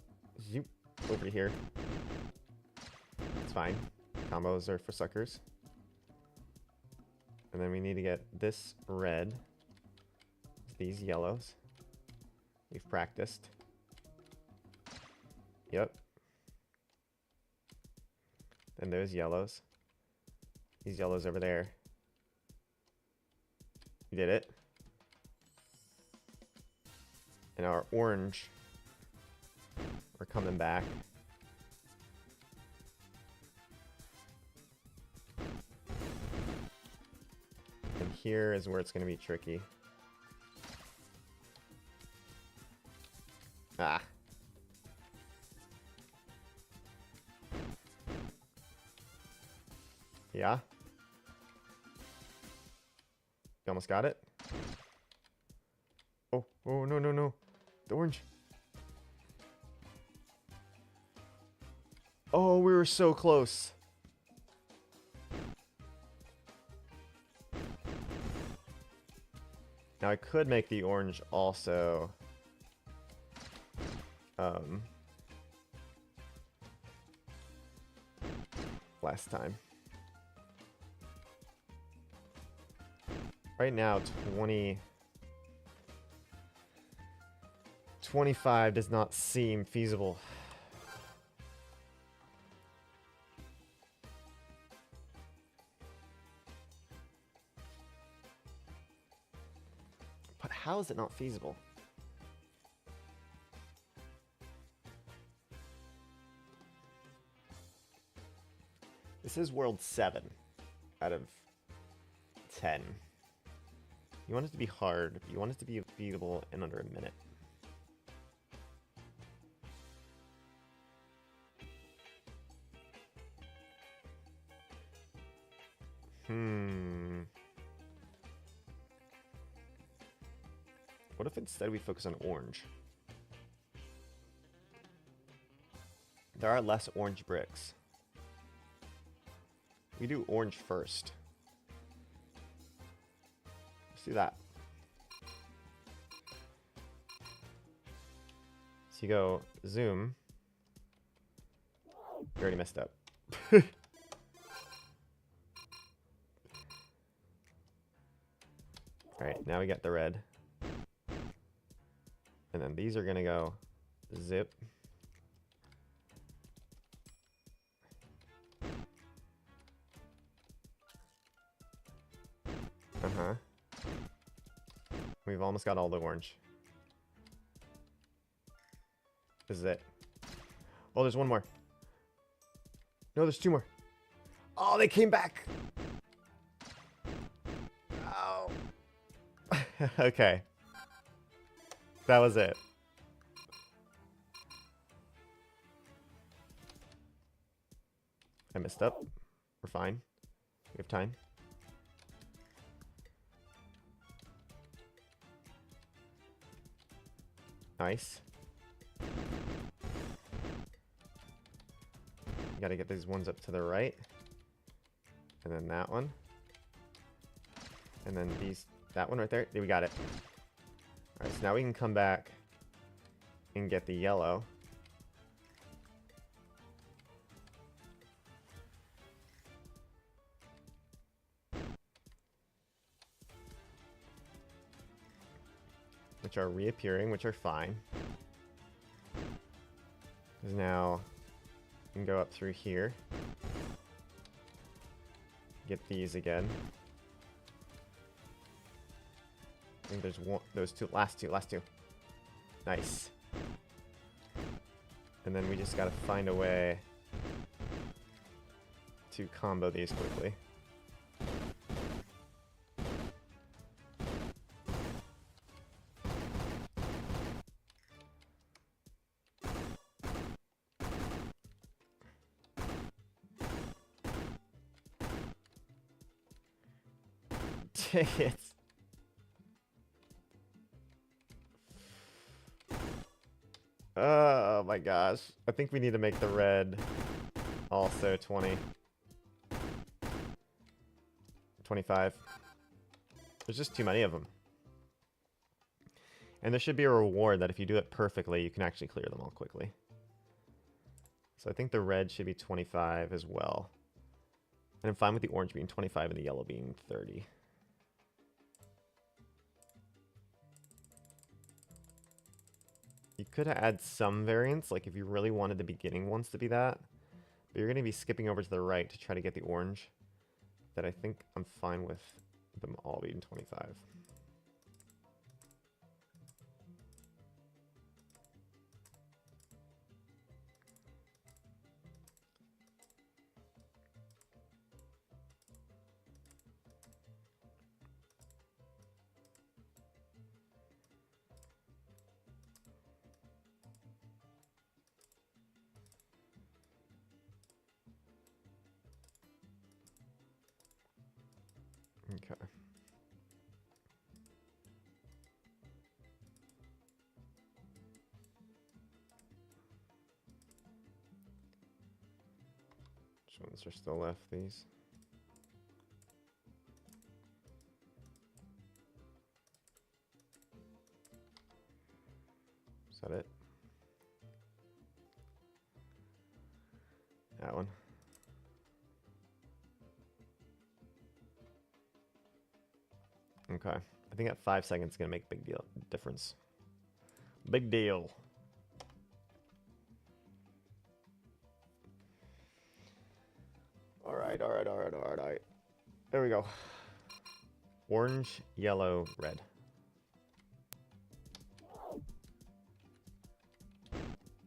[SPEAKER 1] Zoop, over here. It's fine. Combos are for suckers. And then we need to get this red. These yellows. We've practiced. Yep. Then those yellows. These yellows over there. We did it. And our orange, we're coming back. And here is where it's going to be tricky. Ah. Yeah. You almost got it. Oh, oh, no, no, no. The orange. Oh, we were so close. Now I could make the orange also last time. Right now, 25 does not seem feasible. But how is it not feasible? This is world 7 out of 10. You want it to be hard. You want it to be beatable in under a minute. What if instead we focus on orange? There are less orange bricks. We do orange first. Let's do that. So you go zoom. You already messed up. Alright, now we got the red. And then these are going to go zip. Uh-huh. We've almost got all the orange. This is it. Oh, there's one more. No, there's two more. Oh, they came back. Oh. Okay. That was it. I messed up. We're fine. We have time. Nice. Gotta get these ones up to the right. And then that one. And then that one right there. We got it. Alright, so now we can come back and get the yellow. Which are reappearing, which are fine. Because now we can go up through here. Get these again. I think there's one, those two, last two. Nice. And then we just gotta find a way to combo these quickly. Dang it. Oh my gosh. I think we need to make the red also 20. 25. There's just too many of them. And there should be a reward that if you do it perfectly, you can actually clear them all quickly. So I think the red should be 25 as well. And I'm fine with the orange being 25 and the yellow being 30. You could add some variants, like if you really wanted the beginning ones to be that. But you're going to be skipping over to the right to try to get the orange. That I think I'm fine with them all being 25. Okay. Which ones are still left, these? Is that it? That one. Okay. I think that 5 seconds is going to make a big difference. Big deal. Alright. There we go. Orange, yellow, red.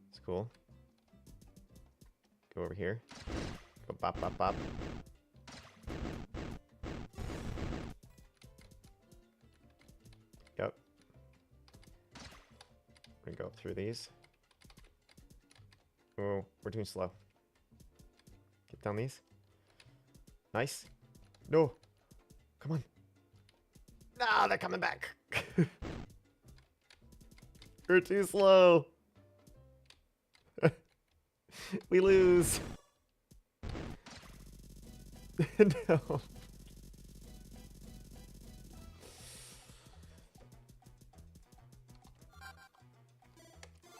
[SPEAKER 1] It's cool. Go over here. Go bop, bop, bop. Yep. We're gonna go through these. Oh, we're too slow. Get down these. Nice. No. Come on. No, they're coming back. We're too slow. We lose. No.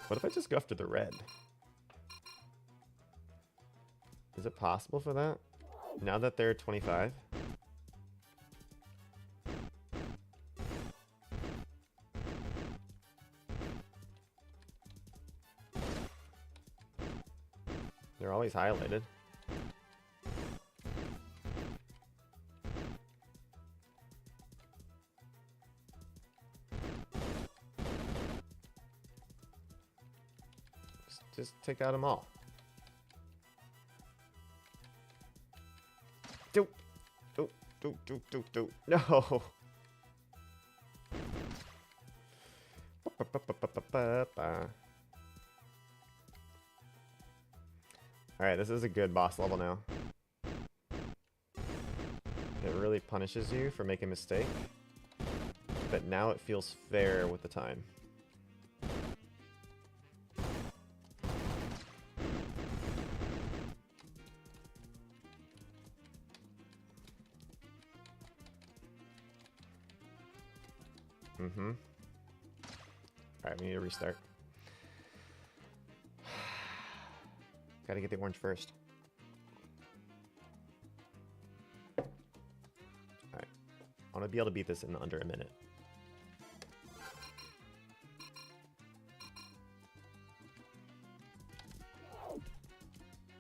[SPEAKER 1] What if I just go after the red? Is it possible for that? Now that they're 25? They're always highlighted. Just take out them all. Do. No. Alright, this is a good boss level now. It really punishes you for making a mistake. But now it feels fair with the time. Mm-hmm. Alright, we need to restart. Gotta get the orange first. Alright. I want to be able to beat this in under a minute.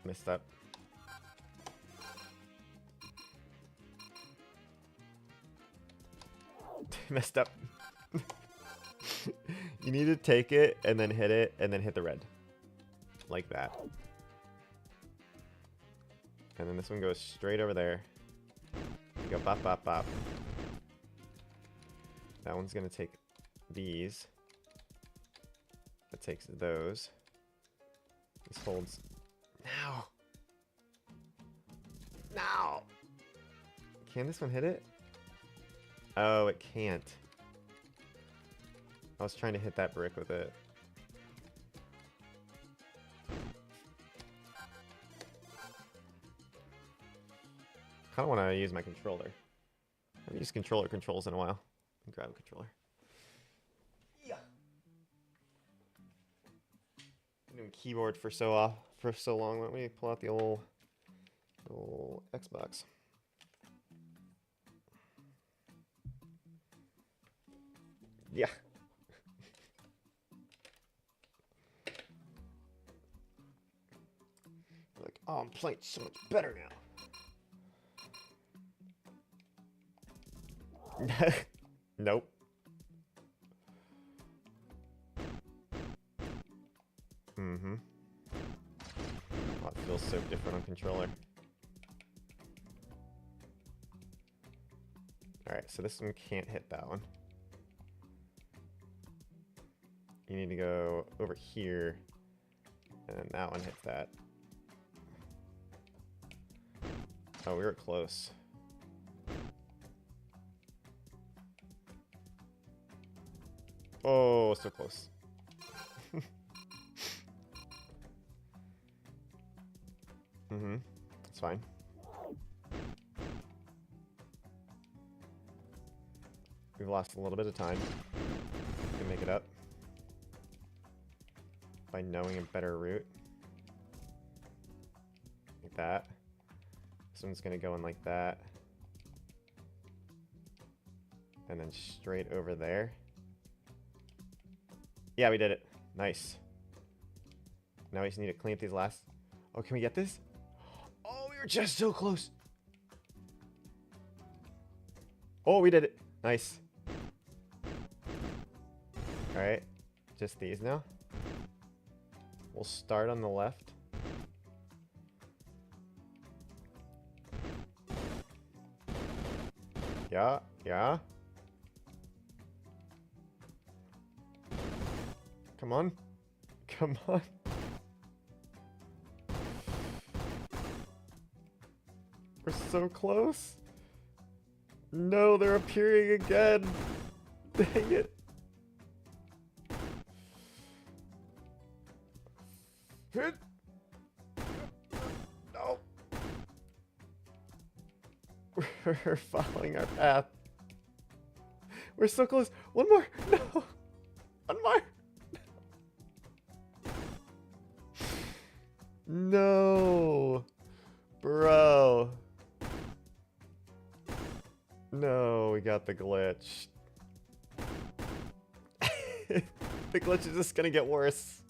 [SPEAKER 1] Messed up. Messed up. You need to take it and then hit it and then hit the red. Like that. And then this one goes straight over there. You go bop, bop, bop. That one's gonna take these. That takes those. This holds. Now! Now! Can this one hit it? Oh, it can't. I was trying to hit that brick with it. I kind of want to use my controller. I haven't used controller controls in a while. Grab a controller. Yeah. Been doing keyboard for so long. Why don't we pull out the old Xbox? Yeah. Like, oh, I'm playing so much better now. Nope. Mm-hmm. Oh, it feels so different on controller. Alright, so this one can't hit that one. You need to go over here, and that one hits that. Oh, we were close. Oh, so close. Mm-hmm. It's fine. We've lost a little bit of time. We can make it up by knowing a better route. Like that. This one's gonna go in like that. And then straight over there. Yeah, we did it. Nice. Now we just need to clean up these last... Oh, can we get this? Oh, we were just so close. Oh, we did it. Nice. Alright. Just these now. We'll start on the left. Yeah, yeah. Come on. Come on. We're so close. No, they're appearing again. Dang it. We're following our path. We're so close. One more. No. One more. No. Bro. No, we got the glitch. The glitch is just gonna get worse.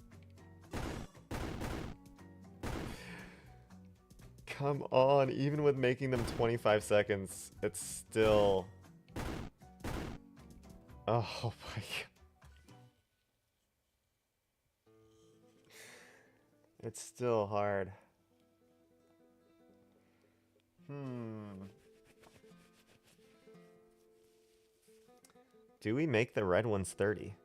[SPEAKER 1] Come on, even with making them 25 seconds, it's still... Oh my god. It's still hard. Do we make the red ones 30?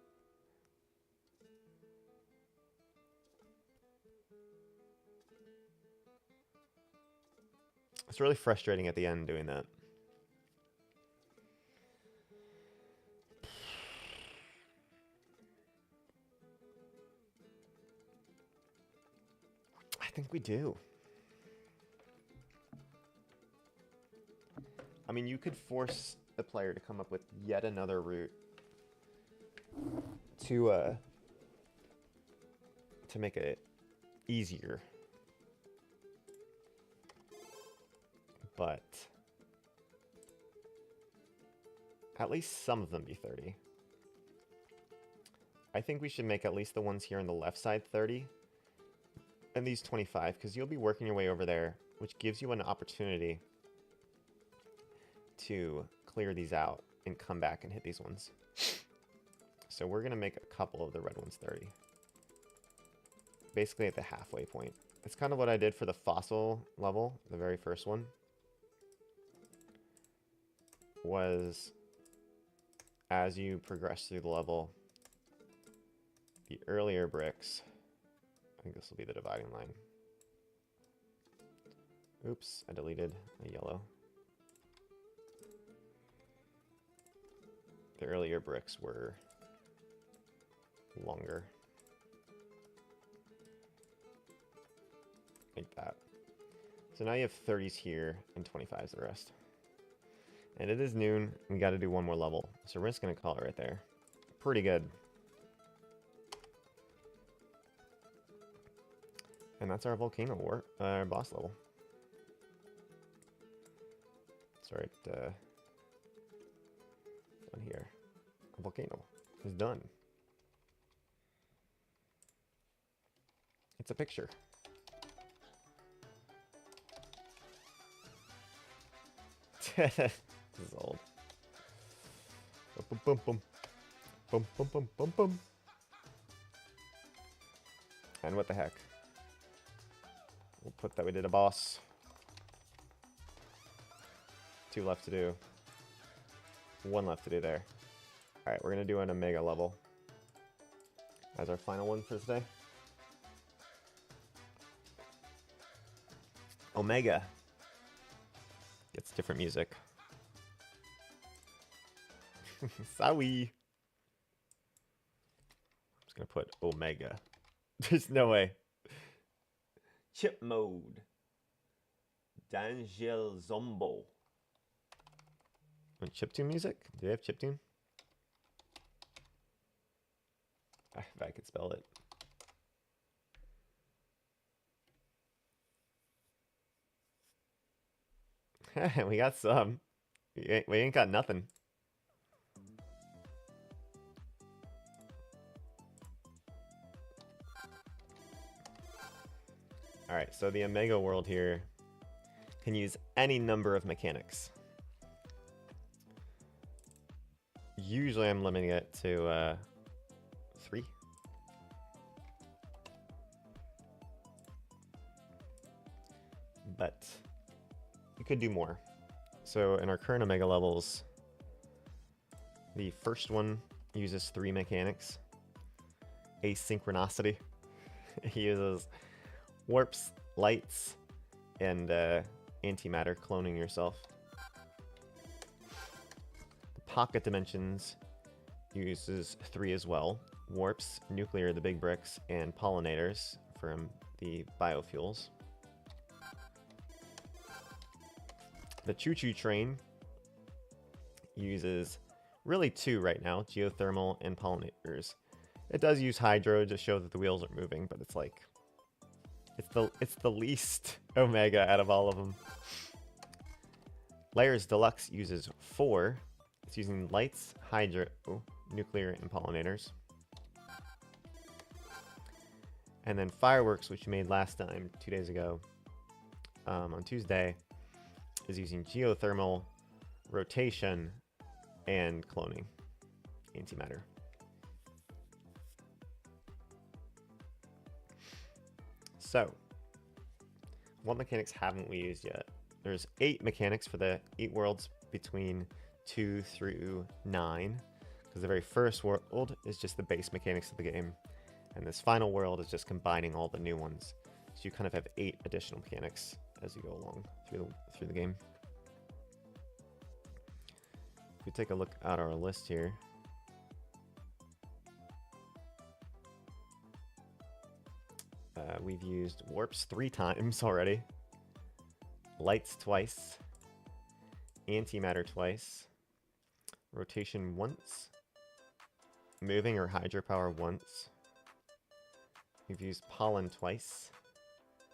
[SPEAKER 1] It's really frustrating at the end doing that. I think we do. I mean, you could force the player to come up with yet another route to make it easier. But at least some of them be 30. I think we should make at least the ones here on the left side 30. And these 25, because you'll be working your way over there, which gives you an opportunity to clear these out and come back and hit these ones. So we're going to make a couple of the red ones 30. Basically at the halfway point. It's kind of what I did for the fossil level, the very first one. Was as you progress through the level, the earlier bricks, I think this will be the dividing line. Oops, I deleted a yellow. The earlier bricks were longer. Like that. So now you have 30s here and 25s the rest. And it is noon. We got to do one more level. So we're just going to call it right there. Pretty good. And that's our volcano war, our boss level. That's right. Down here. A volcano is done. It's a picture. This is old. Bum, bum, bum, bum, bum, bum, bum, bum. And what the heck? We'll put that we did a boss. 2 left to do. 1 left to do there. Alright, we're gonna do an Omega level as our final one for today. Omega. Gets different music. Sorry. I'm just gonna put Omega. There's no way. Chip mode. Dangel Zombo. Chiptune music? Do they have chiptune? If I could spell it. We got some. We ain't got nothing. Alright, so the Omega world here can use any number of mechanics. Usually I'm limiting it to 3. But you could do more. So in our current Omega levels, the first one uses 3 mechanics. Asynchronicity. He uses warps, lights, and antimatter, cloning yourself. The pocket dimensions uses 3 as well. Warps, nuclear, the big bricks, and pollinators from the biofuels. The choo-choo train uses really two right now, geothermal and pollinators. It does use hydro to show that the wheels are moving, but it's like it's the least omega out of all of them. Layers Deluxe uses 4. It's using lights, hydro, nuclear, and pollinators. And then Fireworks, which we made last time, 2 days ago, on Tuesday, is using geothermal, rotation, and cloning, antimatter. So, what mechanics haven't we used yet? There's 8 mechanics for the 8 worlds between 2 through 9, because the very first world is just the base mechanics of the game, and this final world is just combining all the new ones. So you kind of have 8 additional mechanics as you go along through the game. If we take a look at our list here, we've used warps 3 times already, lights twice, antimatter twice, rotation once, moving or hydropower once. We've used pollen twice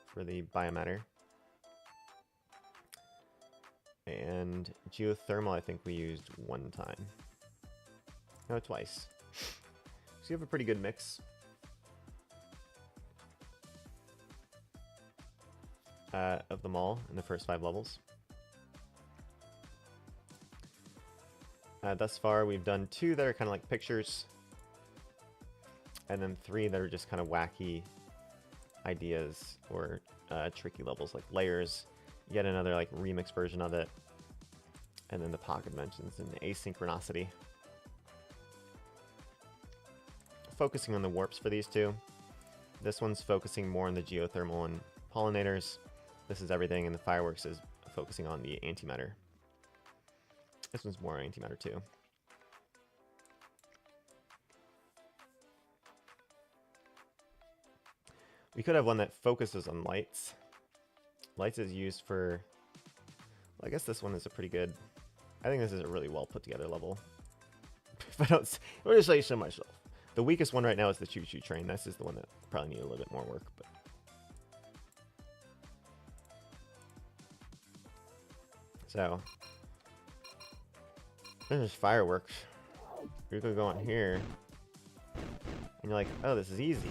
[SPEAKER 1] for the biomatter. And geothermal, I think we used 1 time. No, twice. So you have a pretty good mix. Of them all in the first 5 levels. Thus far, we've done 2 that are kind of like pictures, and then 3 that are just kind of wacky ideas or tricky levels, like layers, yet another like remix version of it, and then the pocket dimensions and the asynchronicity. Focusing on the warps for these 2. This one's focusing more on the geothermal and pollinators. This is everything, and the fireworks is focusing on the antimatter. This one's more antimatter too. We could have one that focuses on lights. Lights is used for, well, I guess this one is a pretty good, I think this is a really well put together level. If I don't, we're just like so much. The weakest one right now is the choo-choo train. This is the one that probably need a little bit more work, but. So, there's fireworks. You could go on here, and you're like, oh, this is easy.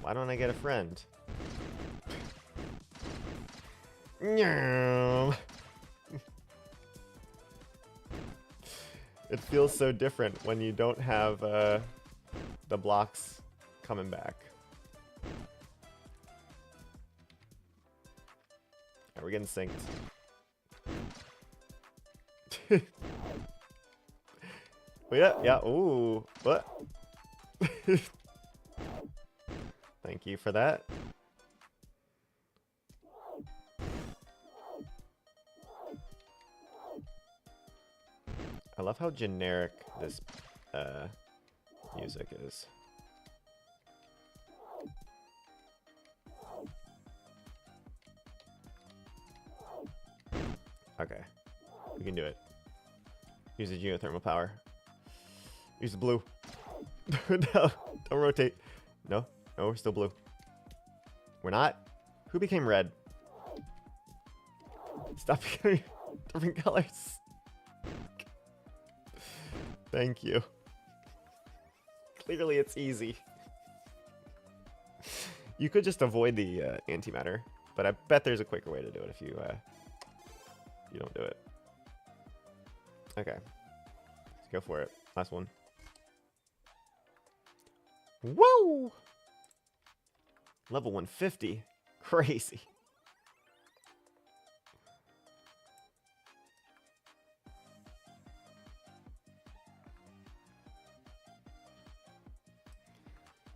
[SPEAKER 1] Why don't I get a friend? It feels so different when you don't have the blocks coming back. Alright, we're getting synced. Yeah, ooh, what? Thank you for that. I love how generic this music is. Okay, we can do it. Use the geothermal power. Use the blue. No, don't rotate. No, we're still blue. We're not. Who became red? Stop becoming different colors. Thank you. Clearly it's easy. You could just avoid the antimatter, but I bet there's a quicker way to do it if you don't do it. Okay. Let's go for it. Last one. Whoa! Level 150. Crazy.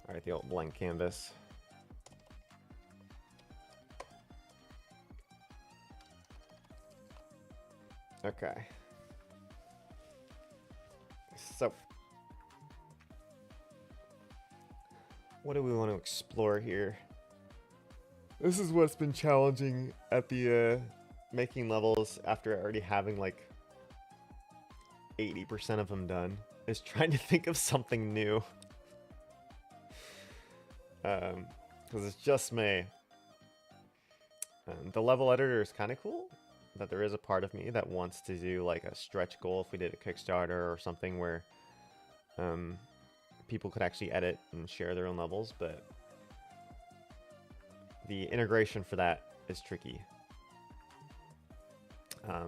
[SPEAKER 1] Alright, the old blank canvas. Okay. So, what do we want to explore here? This is what's been challenging at the making levels after already having like 80% of them done is trying to think of something new. Because it's just me. The level editor is kind of cool, but there is a part of me that wants to do like a stretch goal if we did a Kickstarter or something where people could actually edit and share their own levels, but the integration for that is tricky.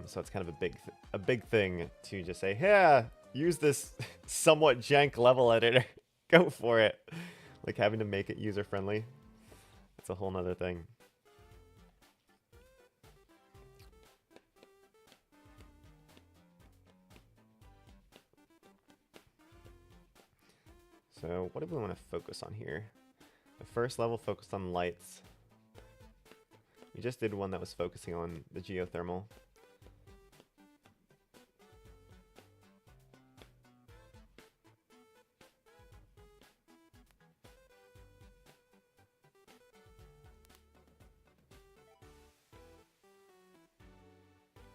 [SPEAKER 1] So it's kind of a big thing to just say, yeah, use this somewhat jank level editor. Go for it. Like having to make it user friendly. It's a whole nother thing. So what do we want to focus on here? The first level focused on lights. We just did one that was focusing on the geothermal.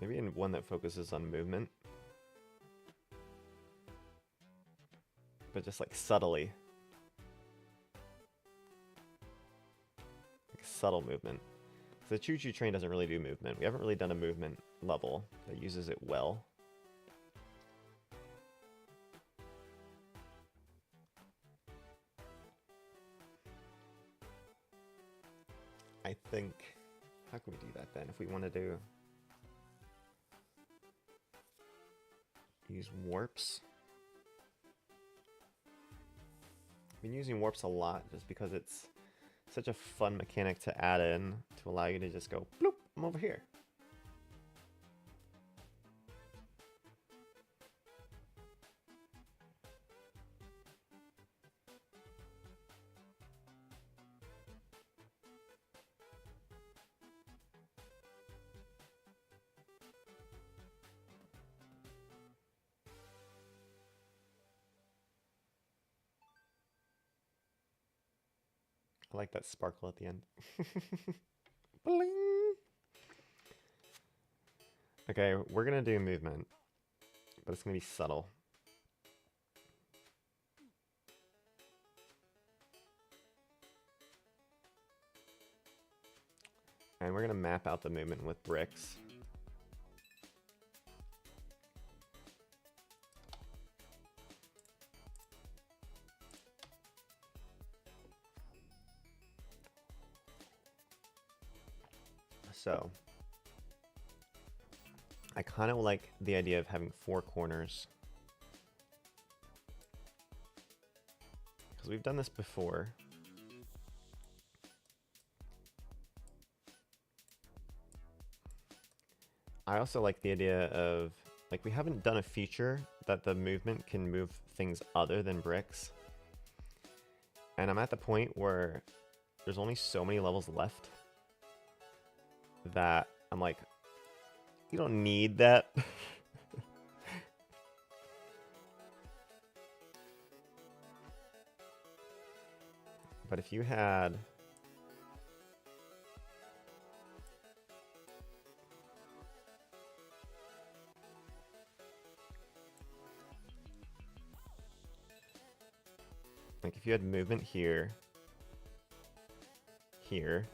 [SPEAKER 1] Maybe in one that focuses on movement. But just like subtly. Like subtle movement. The choo-choo train doesn't really do movement. We haven't really done a movement level that uses it well. I think, how can we do that then? If we want to do use warps. I've been using warps a lot just because it's such a fun mechanic to add in to allow you to just go, bloop, I'm over here. I like that sparkle at the end. Bling! Okay, we're gonna do movement, but it's gonna be subtle. And we're gonna map out the movement with bricks. So, I kind of like the idea of having 4 corners. Because we've done this before. I also like the idea of, like, we haven't done a feature that the movement can move things other than bricks. And I'm at the point where there's only so many levels left that I'm like, you don't need that. But if you had like if you had movement here, here,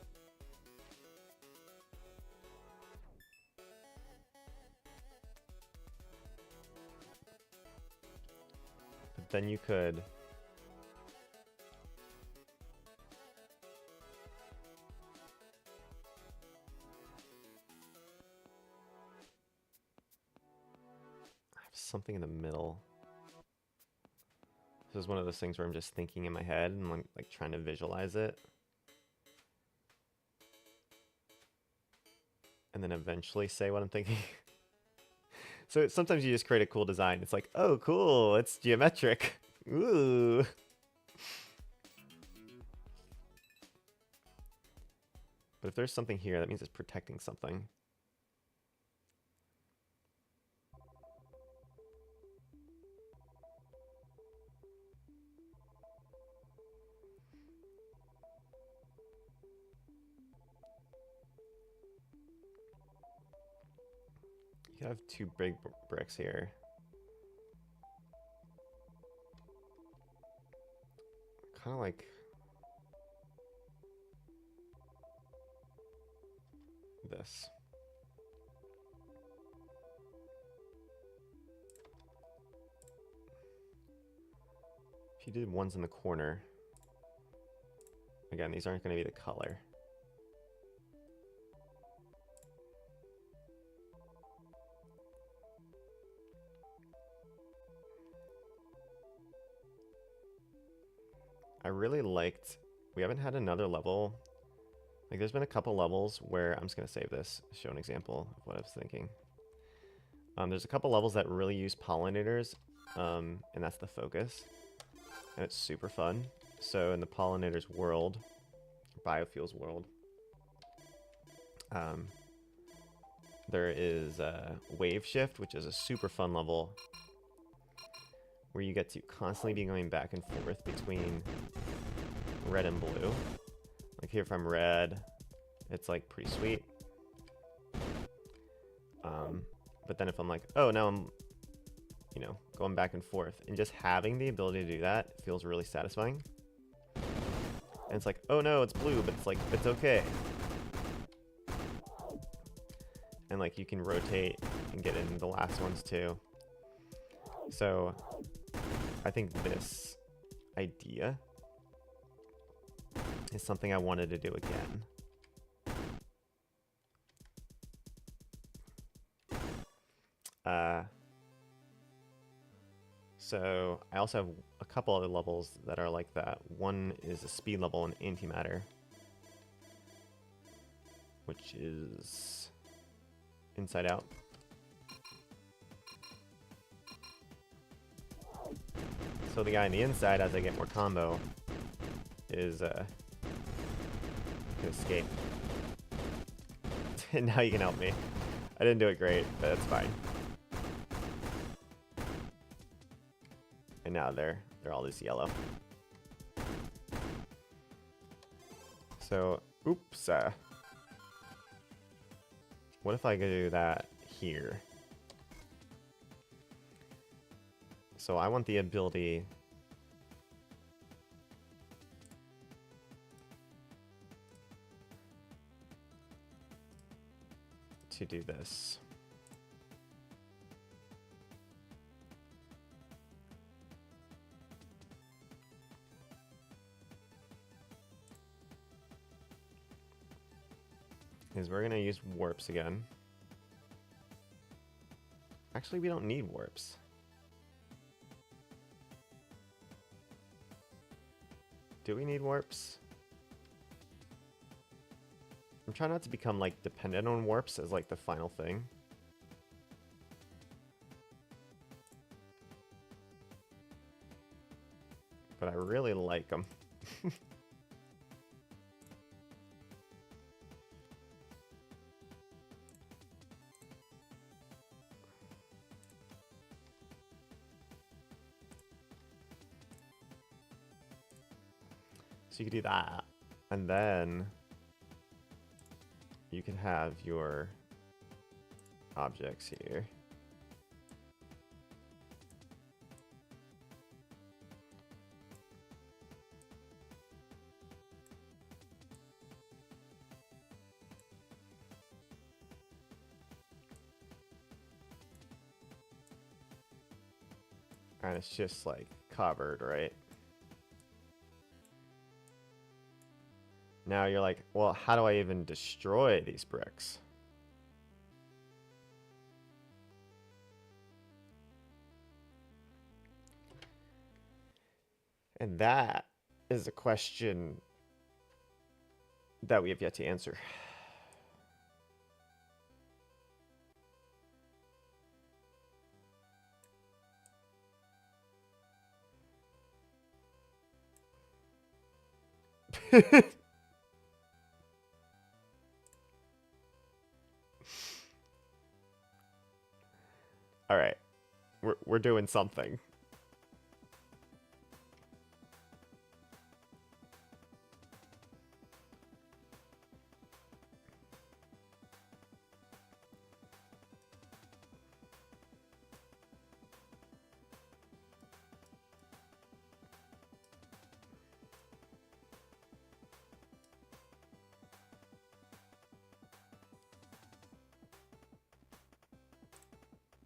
[SPEAKER 1] but then you could have something in the middle. This is one of those things where I'm just thinking in my head and like trying to visualize it. And then eventually say what I'm thinking. So sometimes you just create a cool design. It's like, oh, cool, it's geometric. Ooh. But if there's something here, that means it's protecting something. You have two big bricks here. Kind of like this. If you did ones in the corner, again, these aren't going to be the color. I really liked, we haven't had another level, like there's been a couple levels where, I'm just going to save this, show an example of what I was thinking. There's a couple levels that really use pollinators, and that's the focus, and it's super fun. So in the pollinators world, biofuels world, there is Wave Shift, which is a super fun level where you get to constantly be going back and forth between red and blue. Like here, if I'm red, it's like pretty sweet. But then if I'm like, oh, now I'm, you know, going back and forth, and just having the ability to do that feels really satisfying. And it's like, oh no, it's blue, but it's like, it's okay. And like you can rotate and get in the last ones too. So I think this idea is something I wanted to do again. So I also have a couple other levels that are like that. One is a speed level in antimatter, which is inside out. So the guy on the inside, as I get more combo, is can escape. And now you can help me. I didn't do it great, but it's fine. And now they're all this yellow. So, oops. What if I could do that here? So I want the ability to do this. Is we're gonna use warps again. Actually, we don't need warps. Do we need warps? I'm trying not to become like dependent on warps as like the final thing. But I really like them. So you could do that, and then you can have your objects here. And it's just like covered, right? Now you're like, well, how do I even destroy these bricks? And that is a question that we have yet to answer. All right, we're doing something.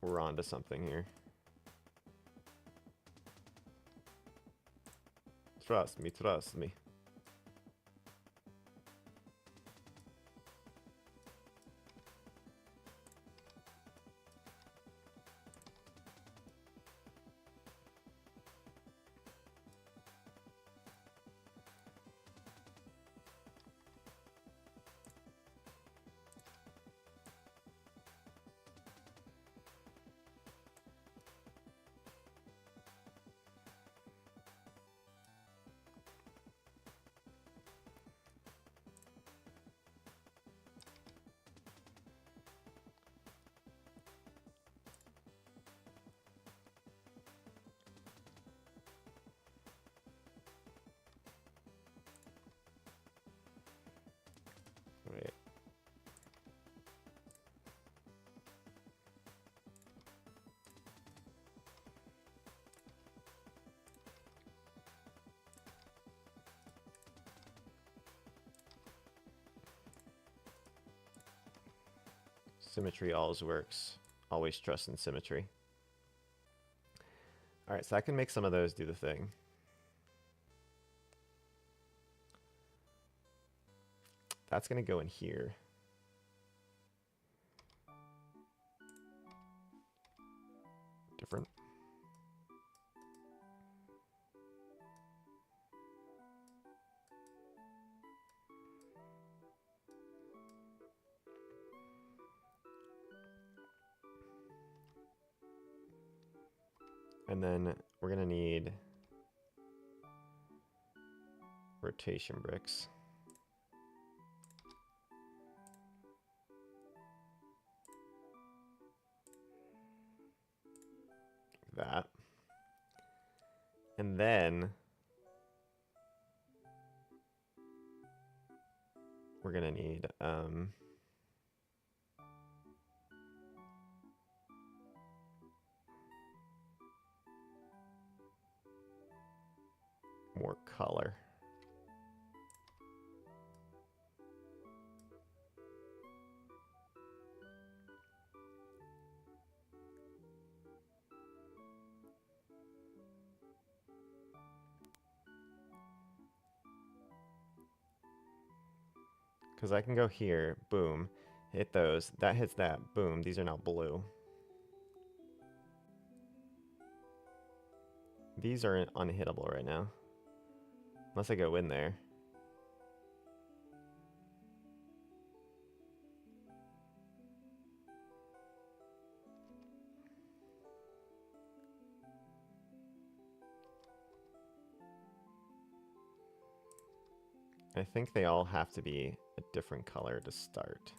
[SPEAKER 1] we're onto something here. Trust me, trust me. Right. Symmetry always works. Always trust in symmetry. Alright, so I can make some of those do the thing. That's going to go in here. Different. And then we're going to need rotation bricks. That. And then we're going to need more color. Because I can go here, boom, hit those, that hits that, boom, these are now blue. These are unhittable right now. Unless I go in there. I think they all have to be a different color to start.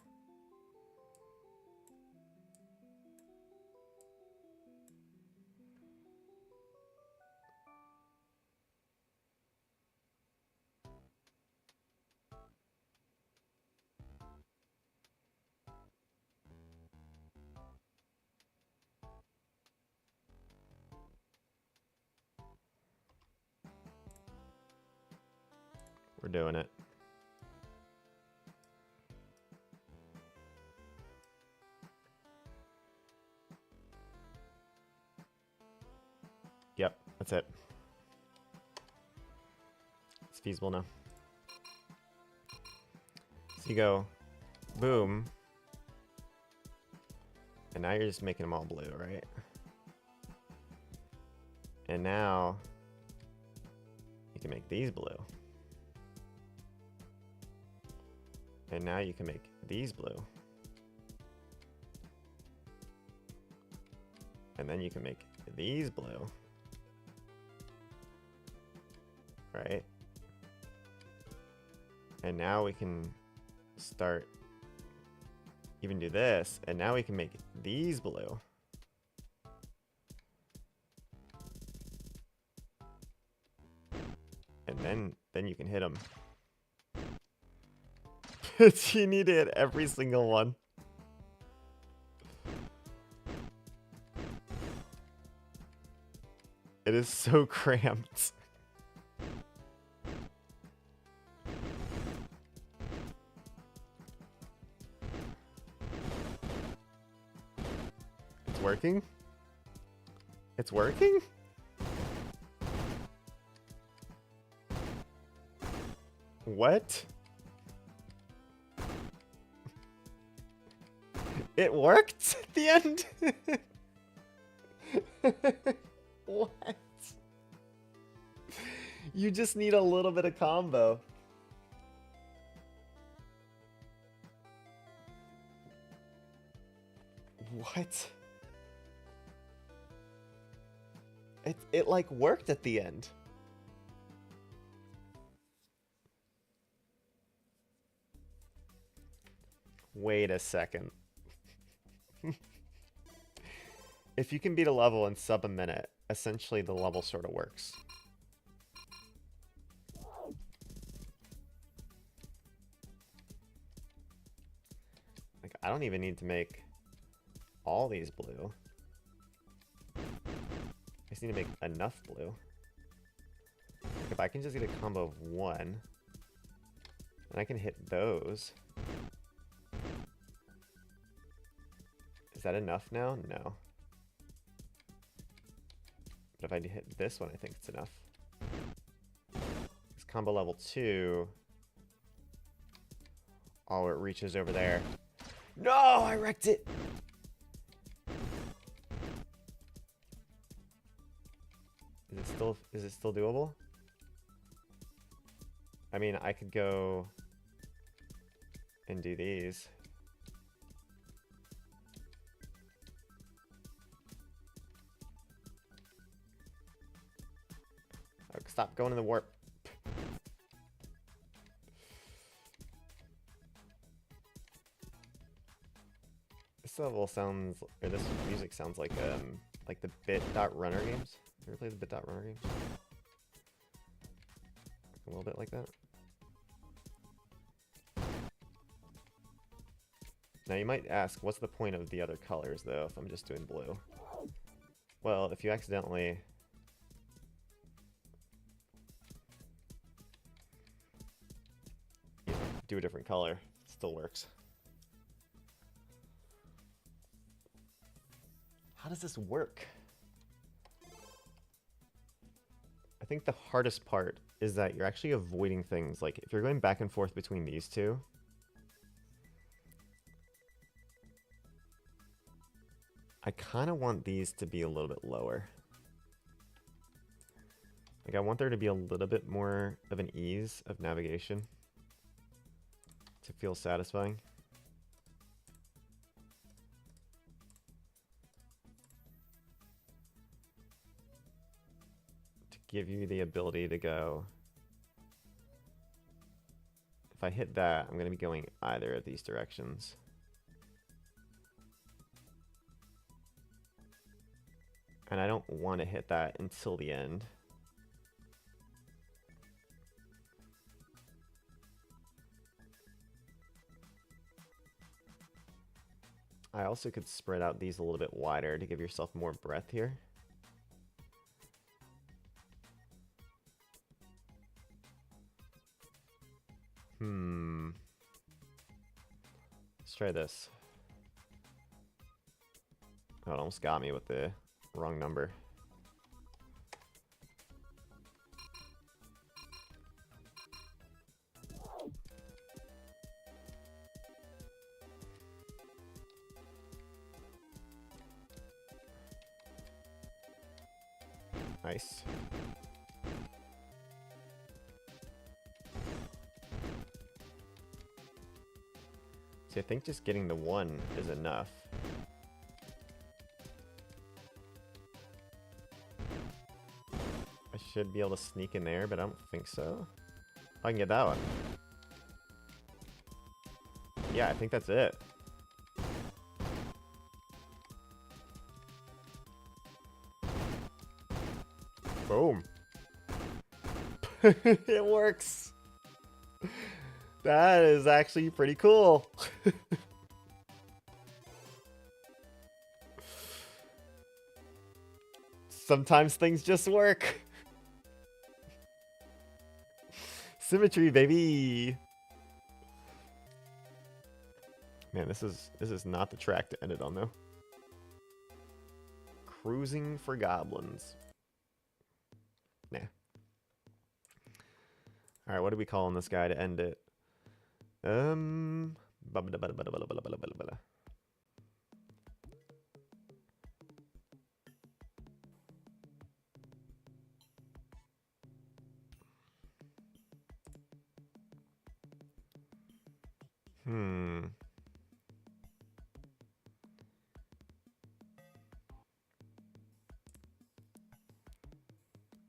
[SPEAKER 1] We're doing it. Yep, that's it. It's feasible now. So you go, boom. And now you're just making them all blue, right? And now you can make these blue. And now you can make these blue. And then you can make these blue. Right? And now we can start even do this, and now we can make these blue. And then you can hit them. You need to hit every single one. It is so cramped. It's working? It's working? What? It worked at the end? What? You just need a little bit of combo. What? It like worked at the end. Wait a second. If you can beat a level in sub a minute, essentially the level sort of works. Like, I don't even need to make all these blue. I just need to make enough blue. Like, if I can just get a combo of one, and I can hit those. Is that enough now? No. But if I hit this one, I think it's enough. It's combo level 2. Oh, it reaches over there. No, I wrecked it. Is it still doable? I mean, I could go and do these. Oh, stop going in the warp. This level sounds, or this music sounds like the bit.runner games. You ever play the bit.runner games? A little bit like that. Now you might ask, what's the point of the other colors though if I'm just doing blue? Well, if you accidentally do a different color, it still works. How does this work? I think the hardest part is that you're actually avoiding things. Like, if you're going back and forth between these two, I kind of want these to be a little bit lower. Like, I want there to be a little bit more of an ease of navigation to feel satisfying. To give you the ability to go, if I hit that, I'm going to be going either of these directions. And I don't want to hit that until the end. I also could spread out these a little bit wider to give yourself more breath here. Let's try this. Oh, it almost got me with the wrong number. Nice. See, I think just getting the one is enough. I should be able to sneak in there, but I don't think so. I can get that one. Yeah, I think that's it. Boom. It works. That is actually pretty cool. Sometimes things just work. Symmetry, baby. Man, this is not the track to end it on though. Cruising for goblins. Nah. Alright, what are we calling this guy to end it?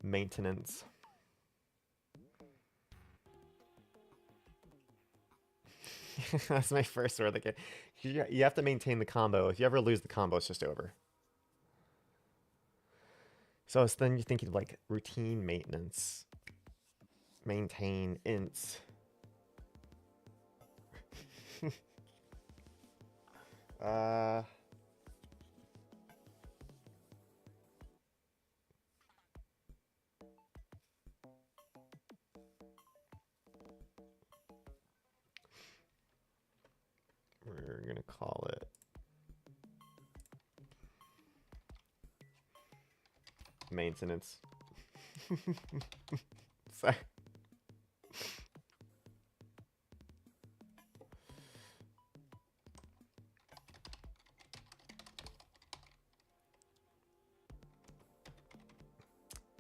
[SPEAKER 1] Maintenance. That's my first word. Like, you have to maintain the combo. If you ever lose the combo, it's just over. So then you're thinking like routine maintenance. Maintain ints. We're gonna call it maintenance. Sorry.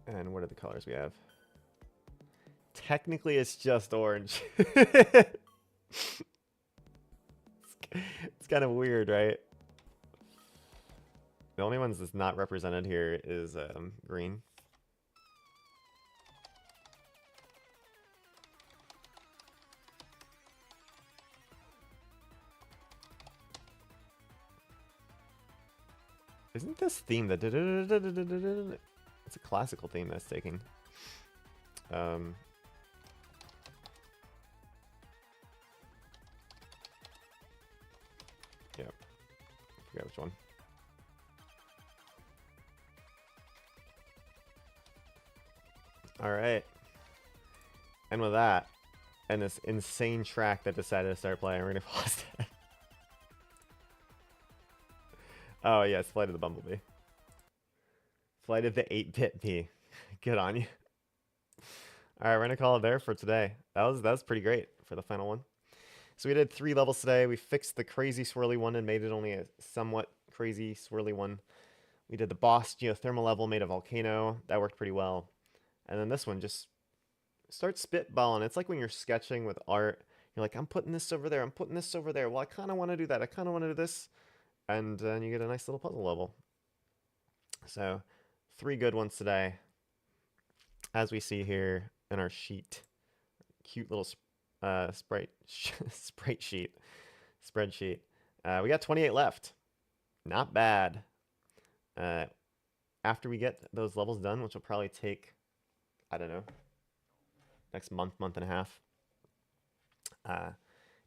[SPEAKER 1] And what are the colors we have? Technically, it's just orange. It's kind of weird, right? The only ones that's not represented here is green. Isn't this theme that it's a classical theme that's taking? Yeah, I forgot which one. All right, and with that, and this insane track that decided to start playing, we're gonna pause that. Oh yes, Flight of the Bumblebee. Flight of the 8-bit bee. Good on you. All right, we're gonna call it there for today. That was pretty great for the final one. So we did 3 levels today. We fixed the crazy swirly one and made it only a somewhat crazy swirly one. We did the boss geothermal level, made a volcano. That worked pretty well. And then this one, just start spitballing. It's like when you're sketching with art. You're like, I'm putting this over there. I'm putting this over there. Well, I kind of want to do that. I kind of want to do this. And then you get a nice little puzzle level. So 3 good ones today. As we see here in our sheet. Cute little spreadsheet. We got 28 left. Not bad. After we get those levels done, which will probably take, I don't know, next month and a half,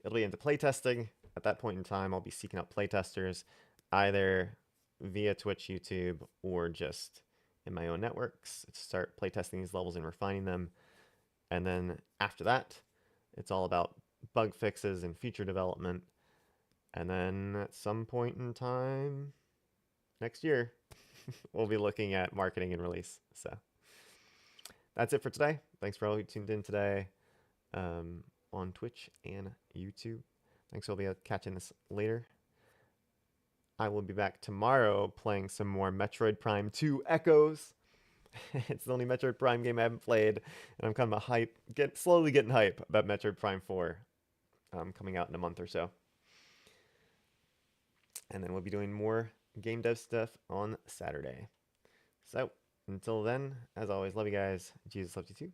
[SPEAKER 1] it'll be into playtesting. At that point in time, I'll be seeking out playtesters, either via Twitch, YouTube, or just in my own networks to start playtesting these levels and refining them. And then after that, it's all about bug fixes and feature development. And then at some point in time next year, we'll be looking at marketing and release. So that's it for today. Thanks for all who tuned in today on Twitch and YouTube. Thanks for all catching this later. I will be back tomorrow playing some more Metroid Prime 2 Echoes. It's the only Metroid Prime game I haven't played, and I'm kind of slowly getting hype about Metroid Prime 4 coming out in a month or so. And then we'll be doing more game dev stuff on Saturday. So until then, as always, love you guys. Jesus loves you too.